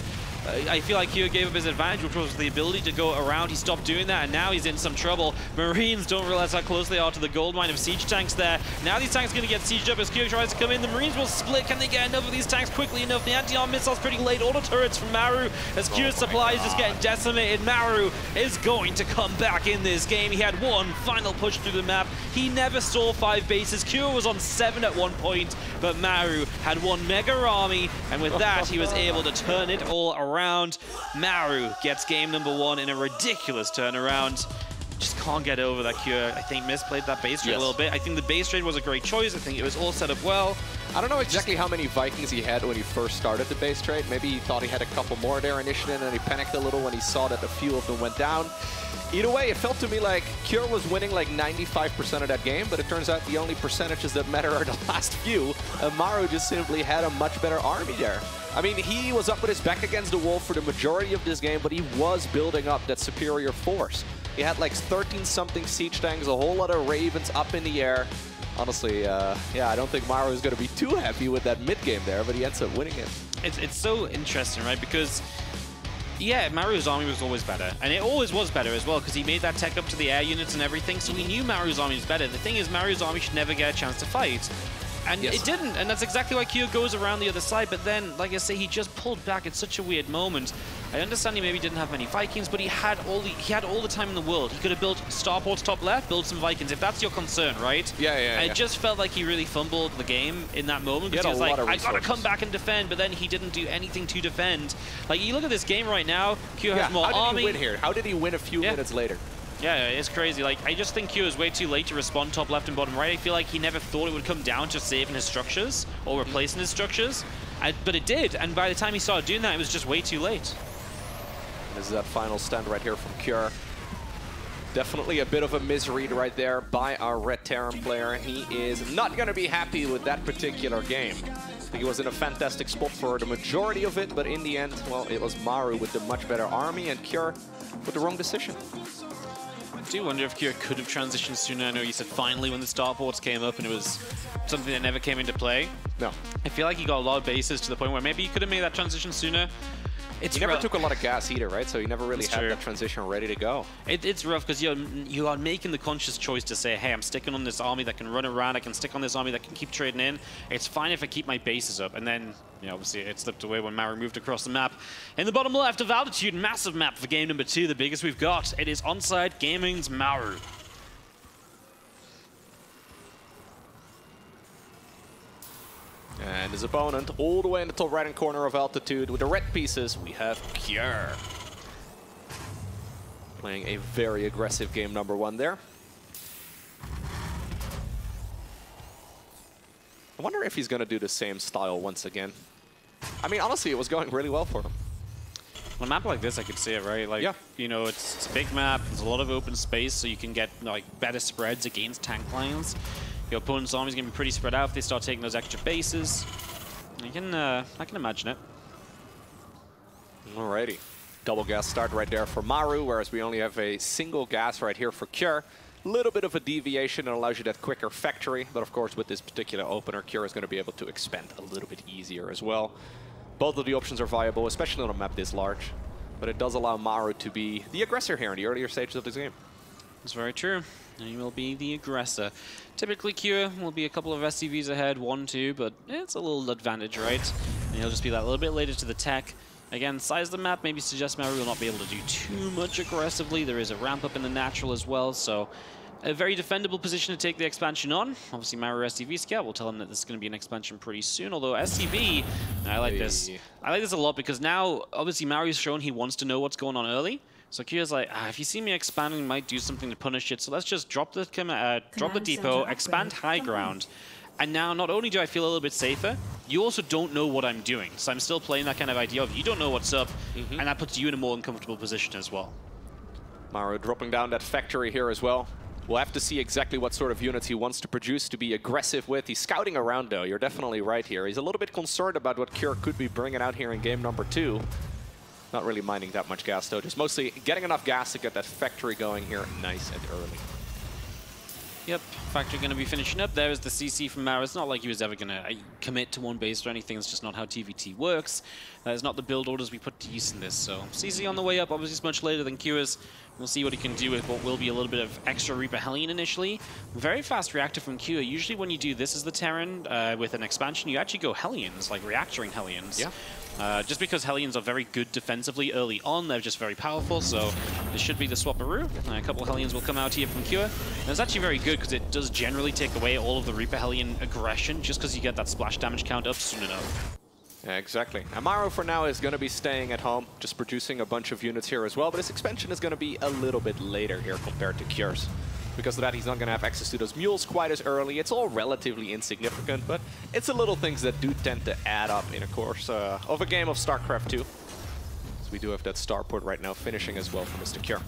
I feel like Kure gave up his advantage, which was the ability to go around. He stopped doing that, and now he's in some trouble. Marines don't realize how close they are to the gold mine of siege tanks there. Now these tanks are going to get sieged up as Kure tries to come in. The Marines will split. Can they get enough of these tanks quickly enough? The anti-arm missiles pretty late. Auto turrets from Maru as Kure's supply is just getting decimated. Maru is going to come back in this game. He had one final push through the map. He never saw 5 bases. Kure was on 7 at one point, but Maru had one mega army, and with that, he was able to turn it all around. Maru gets game number 1 in a ridiculous turnaround. Just can't get over that Kure, I think, misplayed that base trade a little bit. I think the base trade was a great choice. I think it was all set up well. I don't know exactly how many Vikings he had when he first started the base trade. Maybe he thought he had a couple more there initially, and then he panicked a little when he saw that a few of them went down. Either way, it felt to me like Kure was winning like 95% of that game, but it turns out the only percentages that matter are the last few. Maru just simply had a much better army there. I mean, he was up with his back against the wall for the majority of this game, but he was building up that superior force. He had like 13-something siege tanks, a whole lot of Ravens up in the air. Honestly, yeah, I don't think Maru is going to be too happy with that mid-game there, but he ends up winning it. It's so interesting, right? Because yeah, Maru's army was always better, and it always was better as well, because he made that tech up to the air units and everything, so we knew Maru's army was better. The thing is, Maru's army should never get a chance to fight. And it didn't, and that's exactly why Kure goes around the other side, but then, like I say, he just pulled back at such a weird moment. I understand he maybe didn't have many Vikings, but he had all the time in the world. He could have built starports top left, build some Vikings, if that's your concern, right? Yeah. It just felt like he really fumbled the game in that moment, because he was like, I gotta come back and defend, but then he didn't do anything to defend. Like, you look at this game right now, Kure has more army. How did he win here? How did he win a few minutes later? Yeah, it's crazy. Like, I just think Kure is way too late to respond top left and bottom right. I feel like he never thought it would come down to saving his structures or replacing his structures. But it did, and by the time he started doing that, it was just way too late. This is that final stand right here from Kure. Definitely a bit of a misread right there by our Red Terran player. He is not going to be happy with that particular game. I think he was in a fantastic spot for the majority of it, but in the end, well, it was Maru with the much better army, and Kure with the wrong decision. I do wonder if Kure could have transitioned sooner. I know you said finally when the starports came up and it was something that never came into play. No. I feel like he got a lot of bases to the point where maybe he could have made that transition sooner. He never took a lot of gas either, right? So he never really had that transition ready to go. It's rough because you are making the conscious choice to say, hey, I'm sticking on this army that can run around. I can stick on this army that can keep trading in. It's fine if I keep my bases up. And then, you know, obviously it slipped away when Maru moved across the map. In the bottom left of altitude, massive map for game number 2, the biggest we've got. It is Onside Gaming's Maru. And his opponent, all the way in the top right-hand corner of altitude, with the red pieces, we have Kure. Playing a very aggressive game number 1 there. I wonder if he's going to do the same style once again. I mean, honestly, it was going really well for him. On a map like this, I could see it, right? Like, you know, it's a big map, there's a lot of open space, so you can get, like, better spreads against tank lines. Your opponent's army is going to be pretty spread out if they start taking those extra bases. I can imagine it. Alrighty. Double gas start right there for Maru, whereas we only have a single gas right here for Cure. A little bit of a deviation that allows you that quicker factory, but of course with this particular opener, Cure is going to be able to expand a little bit easier as well. Both of the options are viable, especially on a map this large, but it does allow Maru to be the aggressor here in the earlier stages of this game. That's very true. And he will be the aggressor. Typically, Cure will be a couple of SCVs ahead, 1-2, but it's a little advantage, right? And he'll just be that little bit later to the tech. Again, size of the map maybe suggests Maru will not be able to do too much aggressively. There is a ramp up in the natural as well, so a very defendable position to take the expansion on. Obviously, Maru SCV scout will tell him that this is going to be an expansion pretty soon, although SCV, I like this. I like this a lot because now, obviously, Maru's shown he wants to know what's going on early. So Kyo's like, if you see me expanding, might do something to punish it. So let's just drop the depot, expand high ground. And now, not only do I feel a little bit safer, you also don't know what I'm doing. So I'm still playing that kind of idea of you don't know what's up, and that puts you in a more uncomfortable position as well. Maru dropping down that factory here as well. We'll have to see exactly what sort of units he wants to produce to be aggressive with. He's scouting around, though. You're definitely right here. He's a little bit concerned about what Cure could be bringing out here in game number 2. Not really minding that much gas, though. Just mostly getting enough gas to get that factory going here nice and early. Yep, factory going to be finishing up. There is the CC from Maru. It's not like he was ever going to commit to one base or anything. It's just not how TVT works. It's not the build orders we put to use in this. So CC on the way up. Obviously, it's much later than Q's. We'll see what he can do with what will be a little bit of extra Reaper Hellion initially. Very fast reactor from Q. Usually when you do this as the Terran with an expansion, you actually go Hellions, like reactoring Hellions. Yeah. Just because Hellions are very good defensively early on, they're just very powerful, so this should be the swapperoo. A couple of Hellions will come out here from Cure. And it's actually very good because it does generally take away all of the Reaper Hellion aggression just because you get that splash damage count up soon enough. Yeah, exactly. Maru for now is going to be staying at home, just producing a bunch of units here as well, but his expansion is going to be a little bit later here compared to Cure's. Because of that, he's not going to have access to those mules quite as early. It's all relatively insignificant, but it's the little things that do tend to add up in a course of a game of StarCraft 2. So we do have that starport right now finishing as well for Mr. Cure.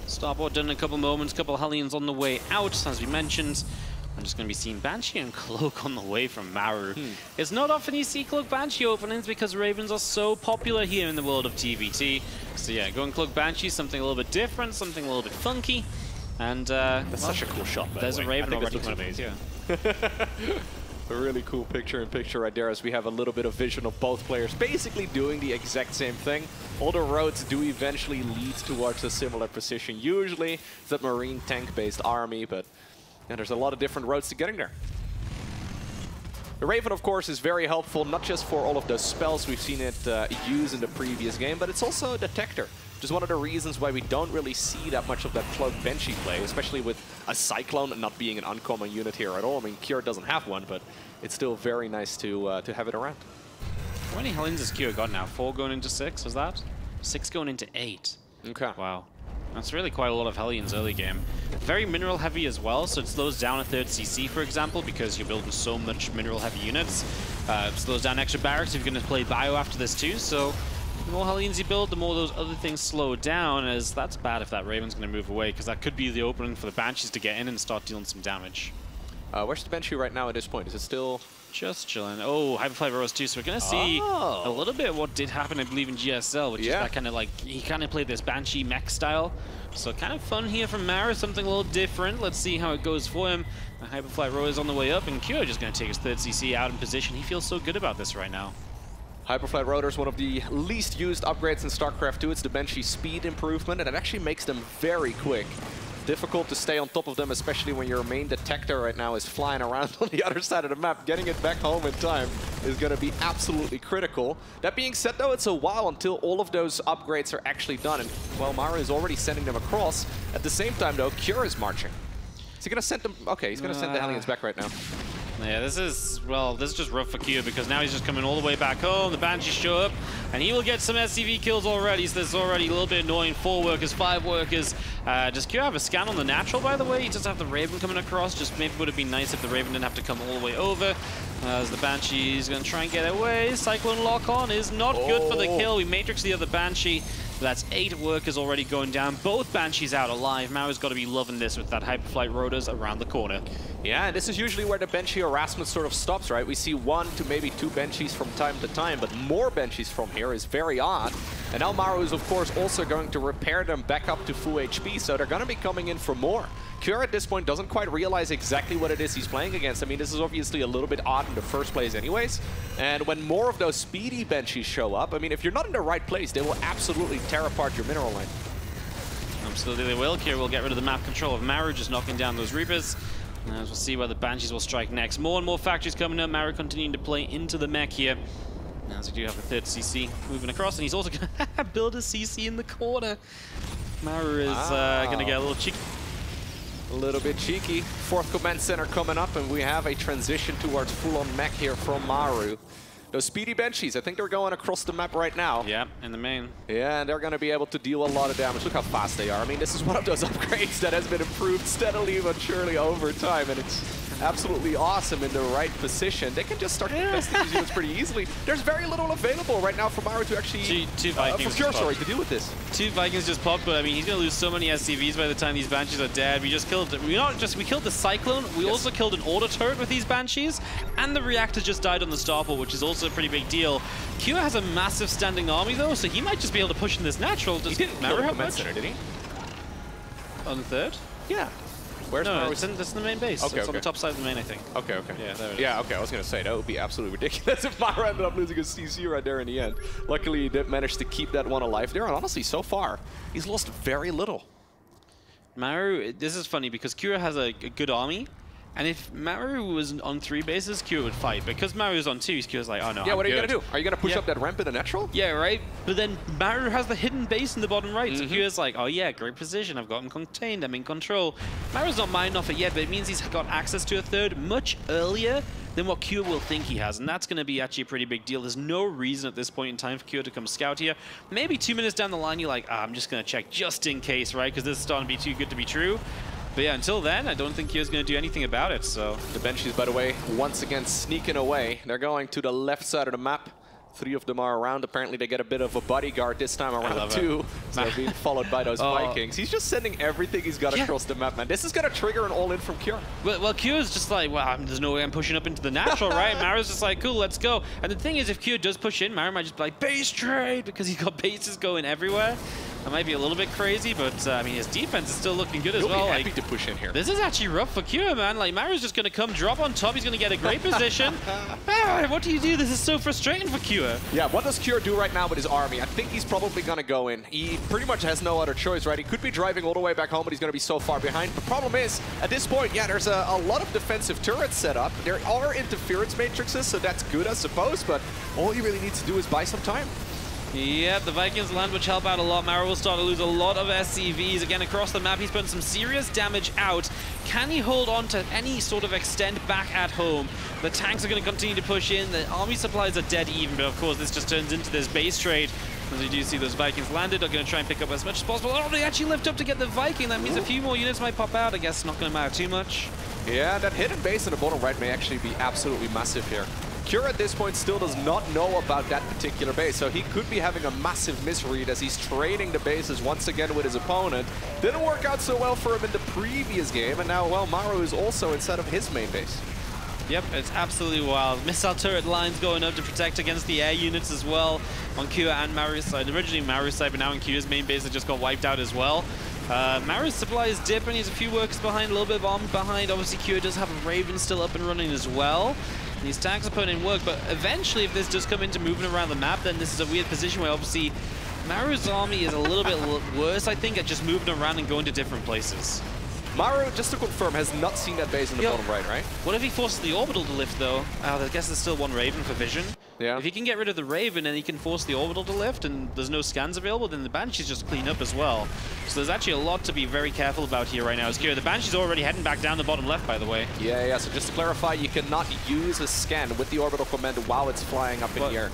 Starport done in a couple moments, couple of Hellions on the way out, as we mentioned. I'm just going to be seeing Banshee and Cloak on the way from Maru. It's not often you see Cloak Banshee openings because Ravens are so popular here in the world of TVT. So yeah, going Cloak Banshee, something a little bit different, something a little bit funky. And that's such a cool shot, by there's the way. A Raven already. Amazing. A really cool picture-in-picture right there as we have a little bit of vision of both players basically doing the exact same thing. All the roads do eventually lead towards a similar position. Usually it's that marine tank-based army, but yeah, there's a lot of different roads to getting there. The Raven, of course, is very helpful, not just for all of those spells we've seen it use in the previous game, but it's also a detector, which is one of the reasons why we don't really see that much of that Cloak Banshee play, especially with a Cyclone not being an uncommon unit here at all. I mean, Cure doesn't have one, but it's still very nice to have it around. How many Hellions has Cure got now? 4 going into 6, was that? 6 going into 8. Okay. Wow. That's really quite a lot of Hellions early game. Very mineral heavy as well, so it slows down a 3rd CC, for example, because you're building so much mineral heavy units. It slows down extra barracks if you're going to play bio after this too, so the more Hellions you build, the more those other things slow down, as that's bad if that Raven's going to move away, because that could be the opening for the Banshees to get in and start dealing some damage. Where's the Banshee right now at this point? Is it still... Just chilling. Oh, Hyperfly Rose too. So we're going to see a little bit what did happen, I believe, in GSL, which is that kind of like, he kind of played this Banshee mech style. So kind of fun here from Maru, something a little different. Let's see how it goes for him. Hyperfly Rose on the way up, and Cure just going to take his 3rd CC out in position. He feels so good about this right now. Hyperflight Rotor is one of the least used upgrades in StarCraft 2. It's the Banshee speed improvement, and it actually makes them very quick. Difficult to stay on top of them, especially when your main detector right now is flying around on the other side of the map. Getting it back home in time is going to be absolutely critical. That being said, though, it's a while until all of those upgrades are actually done. And, well, Maru is already sending them across. At the same time, though, Cure is marching. Is he going to send them? Okay, he's going to send the Hellions back right now. Yeah, this is just rough for Q because now he's just coming all the way back home. The Banshees show up, and he will get some SCV kills already, so this is already a little bit annoying. 4 workers, 5 workers. Does Q have a scan on the natural, by the way? He does have the Raven coming across. Just maybe would have been nice if the Raven didn't have to come all the way over. As the Banshee is going to try and get away. Cyclone lock on is not good for the kill. We Matrix the other Banshee. That's 8 workers already going down. Both Banshees out alive. Maru's got to be loving this with that Hyperflight rotors around the corner. Yeah, and this is usually where the Banshee harassment sort of stops, right? We see 1 to maybe 2 Banshees from time to time, but more Banshees from here is very odd. And now Maru is, of course, also going to repair them back up to full HP, so they're going to be coming in for more. Cure at this point doesn't quite realize exactly what it is he's playing against. I mean, this is obviously a little bit odd in the first place anyways. And when more of those speedy Banshees show up, I mean, if you're not in the right place, they will absolutely tear apart your mineral line. Absolutely they will. Cure will get rid of the map control of Maru, just knocking down those Reapers. As we'll see where the Banshees will strike next. More and more factories coming up. Maru continuing to play into the mech here. As we do have a third CC moving across, and he's also going to build a CC in the corner. Maru is going to get a little cheeky. A little bit cheeky. 4th command center coming up, and we have a transition towards full-on mech here from Maru. Those speedy Banshees, I think they're going across the map right now. Yeah, in the main. Yeah, and they're going to be able to deal a lot of damage. Look how fast they are. I mean, this is one of those upgrades that has been improved steadily but surely over time, and it's absolutely awesome in the right position. They can just start investing these units pretty easily. There's very little available right now for Maru to actually, two Vikings for Cure, sorry, to deal with this. 2 Vikings just popped, but I mean, he's going to lose so many SCVs by the time these Banshees are dead. We just killed, we killed the Cyclone, we also killed an auto turret with these Banshees, and the reactor just died on the Starport, which is also a pretty big deal. Cure has a massive standing army though, so he might just be able to push in this natural. Does he didn't Maru have much? Did he? On the 3rd? Yeah. Where's no, Maru? it's in the main base. Okay, it's on the top side of the main, I think. Okay, okay. Yeah, there it is. Yeah, okay, I was going to say, that would be absolutely ridiculous if Maru ended up losing a CC right there in the end. Luckily, he did manage to keep that one alive there, and honestly, so far, he's lost very little. Maru, this is funny because Cure has a good army, and if Maru was on 3 bases, Cure would fight. Because Maru's on 2, Cure's like, oh no, yeah, I'm what are you good. going to do? Are you going to push up that ramp in the natural? Yeah, right? But then Maru has the hidden base in the bottom right, so Cure's like, oh yeah, great position, I've got him contained, I'm in control. Maru's not mining off it yet, but it means he's got access to a 3rd much earlier than what Cure will think he has, and that's going to be actually a pretty big deal. There's no reason at this point in time for Cure to come scout here. Maybe 2 minutes down the line, you're like, I'm just going to check just in case, right? Because this is starting to be too good to be true. But yeah, until then, I don't think Cure's going to do anything about it, so. The Banshees, by the way, once again sneaking away. They're going to the left side of the map. 3 of them are around. Apparently, they get a bit of a bodyguard this time around too. So they're being followed by those Vikings. He's just sending everything he's got across the map, man. This is going to trigger an all-in from Cure. Well, Cure's just like, well, there's no way I'm pushing up into the natural, right? Maru's just like, cool, let's go. And the thing is, if Cure does push in, Maru might just be like, base trade, because he's got bases going everywhere. That might be a little bit crazy, but I mean, his defense is still looking good as well. He'll be happy to push in here. This is actually rough for Cure, man. Like, Maru's just going to come drop on top. He's going to get a great position. What do you do? This is so frustrating for Cure. Yeah, what does Cure do right now with his army? I think he's probably going to go in. He pretty much has no other choice, right? He could be driving all the way back home, but he's going to be so far behind. The problem is, at this point, yeah, there's a lot of defensive turrets set up. There are interference matrices, so that's good, I suppose, but all he really needs to do is buy some time. Yep, the Vikings land, which help out a lot. Maru will start to lose a lot of SCVs. Again, across the map, he's putting some serious damage out. Can he hold on to any sort of extent back at home? The tanks are going to continue to push in. The army supplies are dead even, but of course, this just turns into this base trade. As we do see those Vikings landed, are going to try and pick up as much as possible. Oh, they actually lift up to get the Viking. That means a few more units might pop out. I guess not going to matter too much. Yeah, that hidden base in the bottom right may actually be absolutely massive here. Cure at this point still does not know about that particular base, so he could be having a massive misread as he's trading the bases once again with his opponent. Didn't work out so well for him in the previous game, and now, well, Maru is also inside of his main base. Yep, it's absolutely wild. Missile turret lines going up to protect against the air units as well on Cure and Maru's side. Originally Maru's side, but now in Cure's main base, it just got wiped out as well. Maru's supply is dipping. He's a few workers behind, a little bit of armor behind. Obviously, Cure does have a Raven still up and running as well. These tanks are putting in work, but eventually, if this does come into moving around the map, then this is a weird position where obviously Maru's army is a little bit worse, I think, at just moving around and going to different places. Maru, just to confirm, has not seen that base in the bottom right? What if he forces the orbital to lift, though? I guess there's still one Raven for vision. Yeah. If he can get rid of the Raven and he can force the orbital to lift and there's no scans available, then the Banshees just clean up as well. So there's actually a lot to be very careful about here right now. As Cure, the Banshee's already heading back down the bottom left, by the way. Yeah, so just to clarify, you cannot use a scan with the orbital command while it's flying up in the air.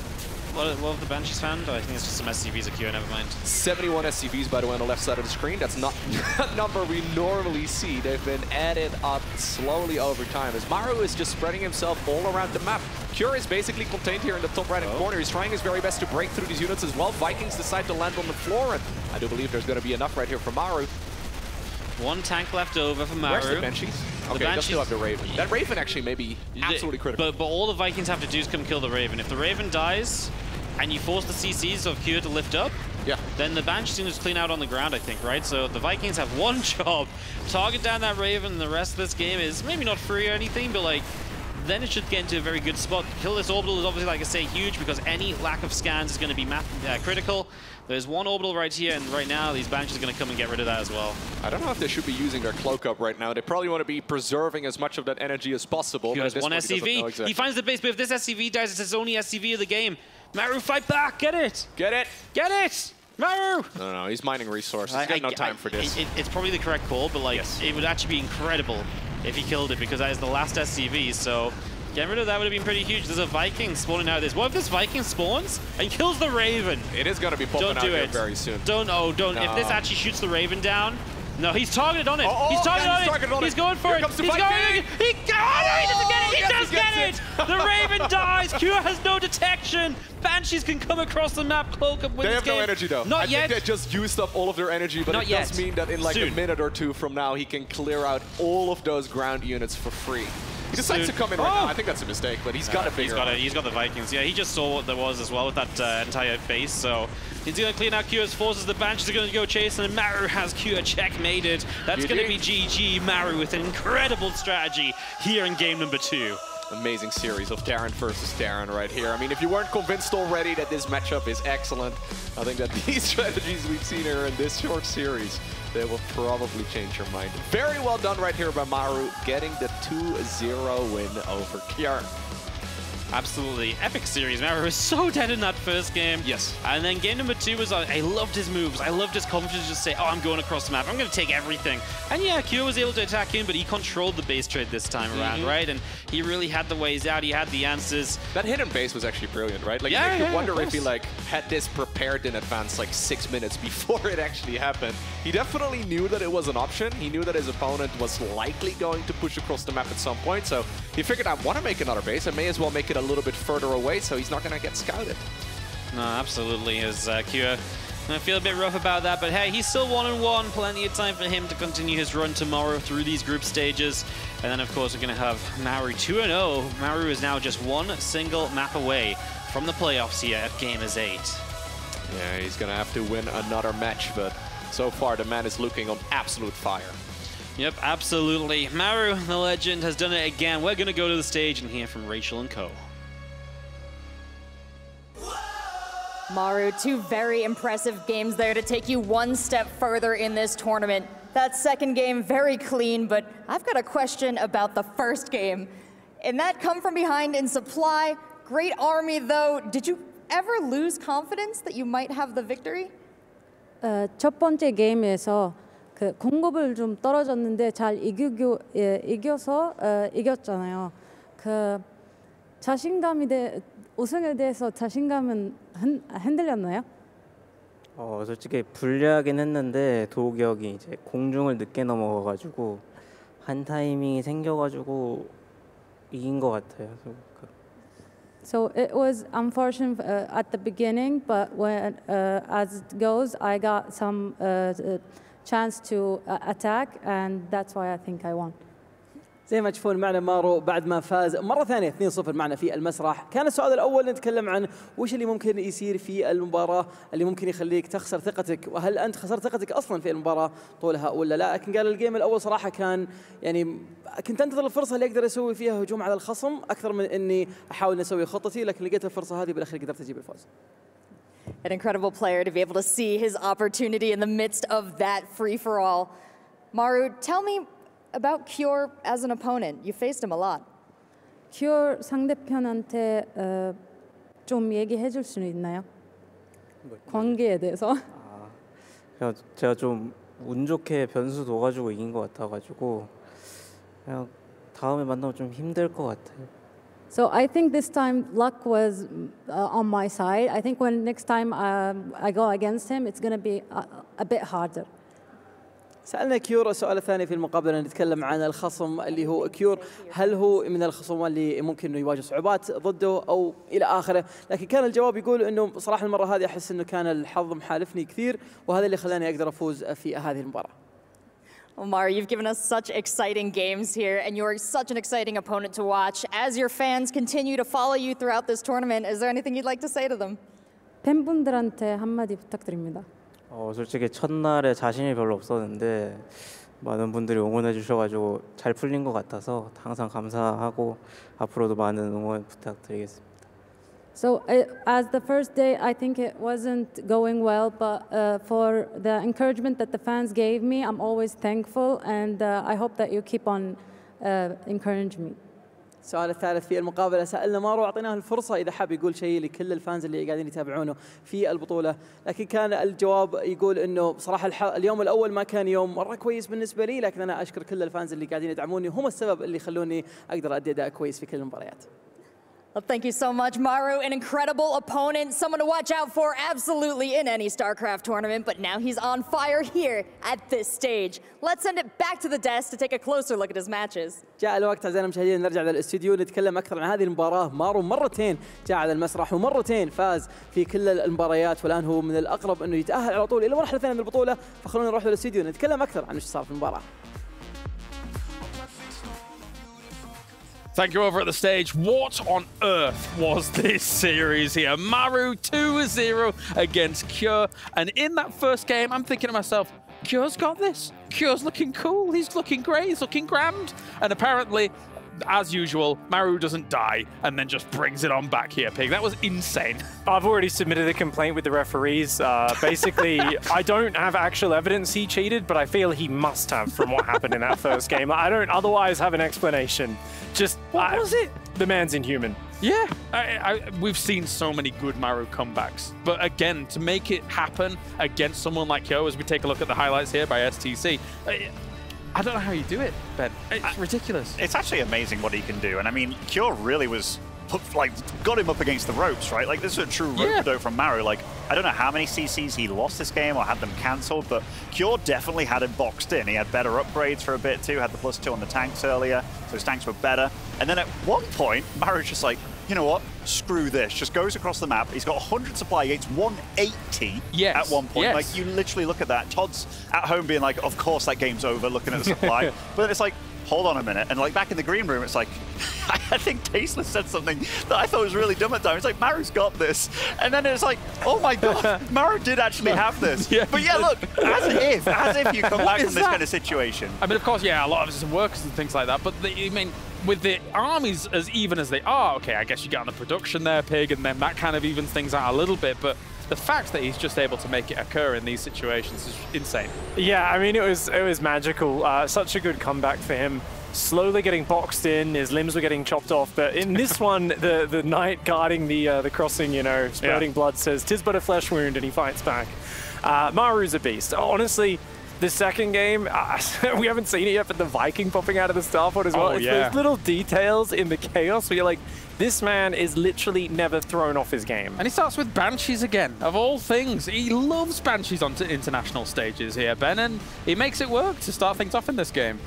what have the Banshees found? I think it's just some SCVs at Q, never mind. 71 SCVs, by the way, on the left side of the screen. That's not a number we normally see. They've been added up slowly over time as Maru is just spreading himself all around the map. Cure is basically contained here in the top right-hand corner. He's trying his very best to break through these units as well. Vikings decide to land on the floor, and I do believe there's going to be enough right here for Maru. One tank left over for Maru. Where's the Banshees? Okay, he does still have the Raven. That Raven actually may be absolutely critical. But all the Vikings have to do is come kill the Raven. If the Raven dies, and you force the CCs of Q to lift up, then the Banshees can just clean out on the ground, I think, right? So the Vikings have one job, target down that Raven, and the rest of this game is maybe not free or anything, but like, then it should get into a very good spot. Kill this orbital is obviously, like I say, huge because any lack of scans is going to be critical. There's one orbital right here, and right now these Banshees are going to come and get rid of that as well. I don't know if they should be using their cloak up right now. They probably want to be preserving as much of that energy as possible. He has one SCV. Exactly. He finds the base, but if this SCV dies, it's his only SCV of the game. Maru, fight back! Get it! Get it! Get it! Maru! No, he's mining resources. He's got no time for this. It's probably the correct call, but like, it would actually be incredible if he killed it because that is the last SCV, so getting rid of that would have been pretty huge. There's a Viking spawning out of this. What if this Viking spawns and kills the Raven? It is going to be popping out here very soon. Don't. No. If this actually shoots the Raven down, no, he's targeted on it. He's targeted on it. He's going for it. He's going. He doesn't get it. He does get it. The Raven dies. Q has no detection. Banshees can come across the map, cloak up, win They this have no energy though. Not yet. I think they just used up all of their energy, but it does mean that in like a minute or two from now, he can clear out all of those ground units for free. He decides to come in right now. I think that's a mistake, but he's got to figure it out. He's got the Vikings. Yeah, he just saw what there was as well with that entire base, so he's going to clean out Q's forces. The Banshees are going to go chasing, and Maru has Q checkmated. That's going to be GG. Maru with an incredible strategy here in game number 2. Amazing series of Terran versus Terran right here. I mean, if you weren't convinced already that this matchup is excellent, I think that these strategies we've seen here in this short series, they will probably change your mind. Very well done right here by Maru, getting the 2-0 win over Kjern. Absolutely. Epic series. Maru was so dead in that first game. Yes. And then game number 2 was, I loved his moves. I loved his confidence to just say, oh, I'm going across the map. I'm going to take everything. And yeah, Q was able to attack in, but he controlled the base trade this time around, right? And he really had the ways out. He had the answers. That hidden base was actually brilliant, right? Like, you wonder if he like had this prepared in advance, like 6 minutes before it actually happened. He definitely knew that it was an option. He knew that his opponent was likely going to push across the map at some point. So he figured, I want to make another base. I may as well make it a little bit further away, so he's not going to get scouted. No, absolutely. As Q, I feel a bit rough about that, but hey, he's still 1-1. Plenty of time for him to continue his run tomorrow through these group stages. And then, of course, we're going to have Maru 2-0. Maru is now just one single map away from the playoffs here at Gamers8. Yeah, he's going to have to win another match, but so far the man is looking on absolute fire. Yep, absolutely. Maru, the legend, has done it again. We're going to go to the stage and hear from Rachel and co. Maru, 2 very impressive games there to take you one step further in this tournament. That second game, very clean, but I've got a question about the first game. In that come from behind in supply, great army though, did you ever lose confidence that you might have the victory? 첫 번째 게임에서 그 공급을 좀 떨어졌는데 잘 이겨서 이겼잖아요. 그 자신감이 우승에 대해서 자신감은 흔들렸나요? 솔직히 불리하긴 했는데 도욱이 형이 이제 공중을 늦게 넘어가가지고 한 타이밍이 생겨가지고 이긴 것 같아요. So it was unfortunate at the beginning, but when as it goes, I got some chance to attack, and that's why I think I won. زي ما تشوفون معنا مارو بعد ما فاز مرة ثانية 2-0 معنا في المسرح. كان السؤال الأول نتكلم عن وش اللي ممكن يصير في المباراة اللي ممكن يخليك تخسر ثقتك، وهل أنت خسرت ثقتك أصلا في المباراة طولها ولا لا؟ لكن قال الجيم الأول صراحة كان يعني كنت أنتظر الفرصة اللي أقدر أسوي فيها هجوم على الخصم أكثر من إني أحاول أسوي خطتي، لكن لقيت الفرصة هذه بالأخير قدرت أجيب الفوز. An incredible player to be able to see his opportunity in the midst of that free-for-all. Maru, tell me about Cure as an opponent. You faced him a lot. Cure 상대편한테 좀 얘기해 줄 수는 있나요? 관계에 대해서? 제가 좀 운 좋게 변수 둬가지고 이긴 것 같아가지고 그냥 다음에 만나면 좀 힘들 것 같아요. So I think this time luck was on my side. I think when next time I go against him, it's going to be a bit harder. سألنا كيور السؤال الثاني في المقابلة، نتكلم عن الخصم اللي هو كيور، هل هو من الخصوم اللي ممكن انه يواجه صعوبات ضده او الى اخره، لكن كان الجواب يقول انه صراحة المرة هذه احس انه كان الحظ محالفني كثير، وهذا اللي خلاني اقدر افوز في هذه المباراة. Well, Maru, you've given us such exciting games here, and you're such an exciting opponent to watch. As your fans continue to follow you throughout this tournament, is there anything you'd like to say to them? 팬분들한테 한마디 부탁드립니다. 솔직히 첫날에 자신이 별로 없었는데 많은 분들이 응원해 주셔가지고 잘 풀린 것 같아서 항상 감사하고 앞으로도 많은 응원 부탁드리겠습니다. So as the first day, I think it wasn't going well, but for the encouragement that the fans gave me, I'm always thankful, and I hope that you keep on encouraging me. السؤال الثالث في المقابلة، سألنا مارو، أعطيناه الفرصة إذا حاب يقول شيء لكل الفانز اللي قاعدين يتابعونه في البطولة، لكن كان الجواب يقول إنه بصراحة اليوم الأول ما كان يوم مرة كويس بالنسبة لي، لكن أنا أشكر كل الفانز اللي قاعدين يدعموني، هم السبب اللي خلوني أقدر أدي أداء كويس في كل المباريات. Well, thank you so much, Maru. An incredible opponent, someone to watch out for absolutely in any StarCraft tournament, but now he's on fire here at this stage. Let's send it back to the desk to take a closer look at his matches. جاء الوقت أعزائنا المشاهدين نرجع للاستوديو نتكلم أكثر عن هذه المباراة. مارو مرتين جاء على المسرح ومرتين فاز في كل المباريات، والآن هو من الأقرب إنه يتأهل على طول إلى مرحلة ثانية من البطولة، فخلونا نروح للاستوديو نتكلم أكثر عن إيش صار في المباراة. Thank you over at the stage. What on earth was this series here? Maru 2-0 against Cure. And in that first game, I'm thinking to myself, Cure's got this. Cure's looking cool. He's looking great. He's looking grand. And apparently, as usual, Maru doesn't die and then just brings it on back here, Pig. That was insane. I've already submitted a complaint with the referees. Basically, I don't have actual evidence he cheated, but I feel he must have from what happened in that first game. I don't otherwise have an explanation. Just what was it? The man's inhuman. Yeah, we've seen so many good Maru comebacks, but again, to make it happen against someone like Kyo, as we take a look at the highlights here by STC, I don't know how you do it, Ben. It's ridiculous. It's actually amazing what he can do, and I mean, Kyo really was got him up against the ropes, right? Like, this is a true rope from Maru. Like, I don't know how many CCs he lost this game or had them cancelled, but Cure definitely had him boxed in. He had better upgrades for a bit too, had the +2 on the tanks earlier, so his tanks were better. And then at one point, Maru's just like, you know what? Screw this. Just goes across the map. He's got 100 supply against 180 at one point. Like, you literally look at that. Todd's at home being like, of course that game's over, looking at the supply. But it's like, hold on a minute. And like back in the green room, it's like, I think Tasteless said something that I thought was really dumb at the time. It's like, Maru's got this. And then it's like, oh my God, Maru did actually have this. But yeah, look, as if you come back from this kind of situation. I mean, of course, yeah, a lot of it's workers and things like that. But I mean, with the armies as even as they are, okay, I guess you get on the production there, Pig, and then that kind of evens things out a little bit. But the fact that he's just able to make it occur in these situations is insane. Yeah, I mean, it was magical. Such a good comeback for him. Slowly getting boxed in, his limbs were getting chopped off. But in this one, the knight guarding the crossing, you know, spurting blood says, "'Tis but a flesh wound," and he fights back. Maru's a beast. Honestly, the second game, we haven't seen it yet, but the Viking popping out of the starport as well. It's those little details in the chaos where you're like, this man is literally never thrown off his game. And he starts with Banshees again, of all things. He loves Banshees on international stages here, Ben, and he makes it work to start things off in this game.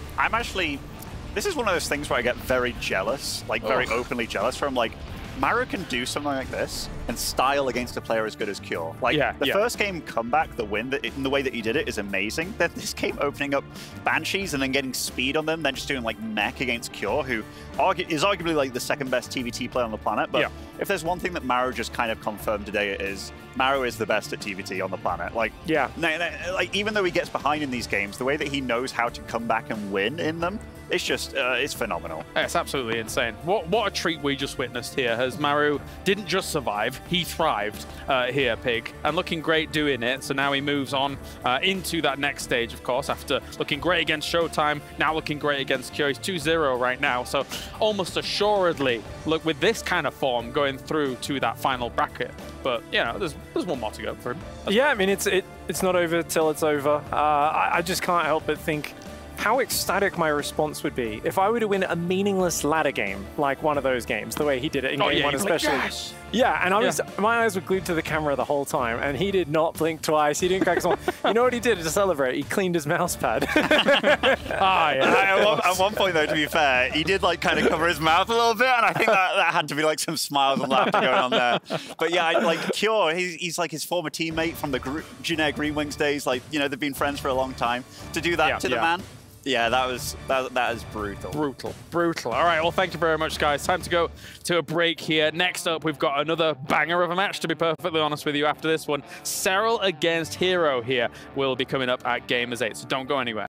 This is one of those things where I get very jealous, like very openly jealous from, like, Maru can do something like this and style against a player as good as Cure. Like, the first game comeback, the win, in the way that he did it is amazing. Then this game opening up Banshees and then getting speed on them, then just doing, like, mech against Cure, who is arguably, like, the second best TVT player on the planet. But if there's one thing that Maru just kind of confirmed today, it is Maru is the best at TVT on the planet. Like, like, even though he gets behind in these games, the way that he knows how to come back and win in them, it's just, it's phenomenal. It's absolutely insane. What a treat we just witnessed here, as Maru didn't just survive, he thrived here, Pig, and looking great doing it. So now he moves on into that next stage, of course, after looking great against Showtime, now looking great against Cure. He's 2-0 right now, so almost assuredly, look, with this kind of form, going through to that final bracket. But, you know, there's one more to go for him. I mean, it's not over till it's over. I just can't help but think, how ecstatic my response would be if I were to win a meaningless ladder game, like one of those games, the way he did it in game one especially. Like, yes! Yeah, and my eyes were glued to the camera the whole time, and he did not blink twice. He didn't crack his arm. You know what he did to celebrate? He cleaned his mouse pad. At one point, though, to be fair, he did like kind of cover his mouth a little bit, and I think that had to be like some smiles and laughter going on there. But yeah, like Cure, he's like his former teammate from the Junior Green Wings days. Like, you know, they've been friends for a long time. To do that to the man. Yeah, that is brutal. Brutal. All right, well, thank you very much, guys. Time to go to a break here. Next up, we've got another banger of a match, to be perfectly honest with you, after this one. Serral against Hero here will be coming up at Gamers8, so don't go anywhere.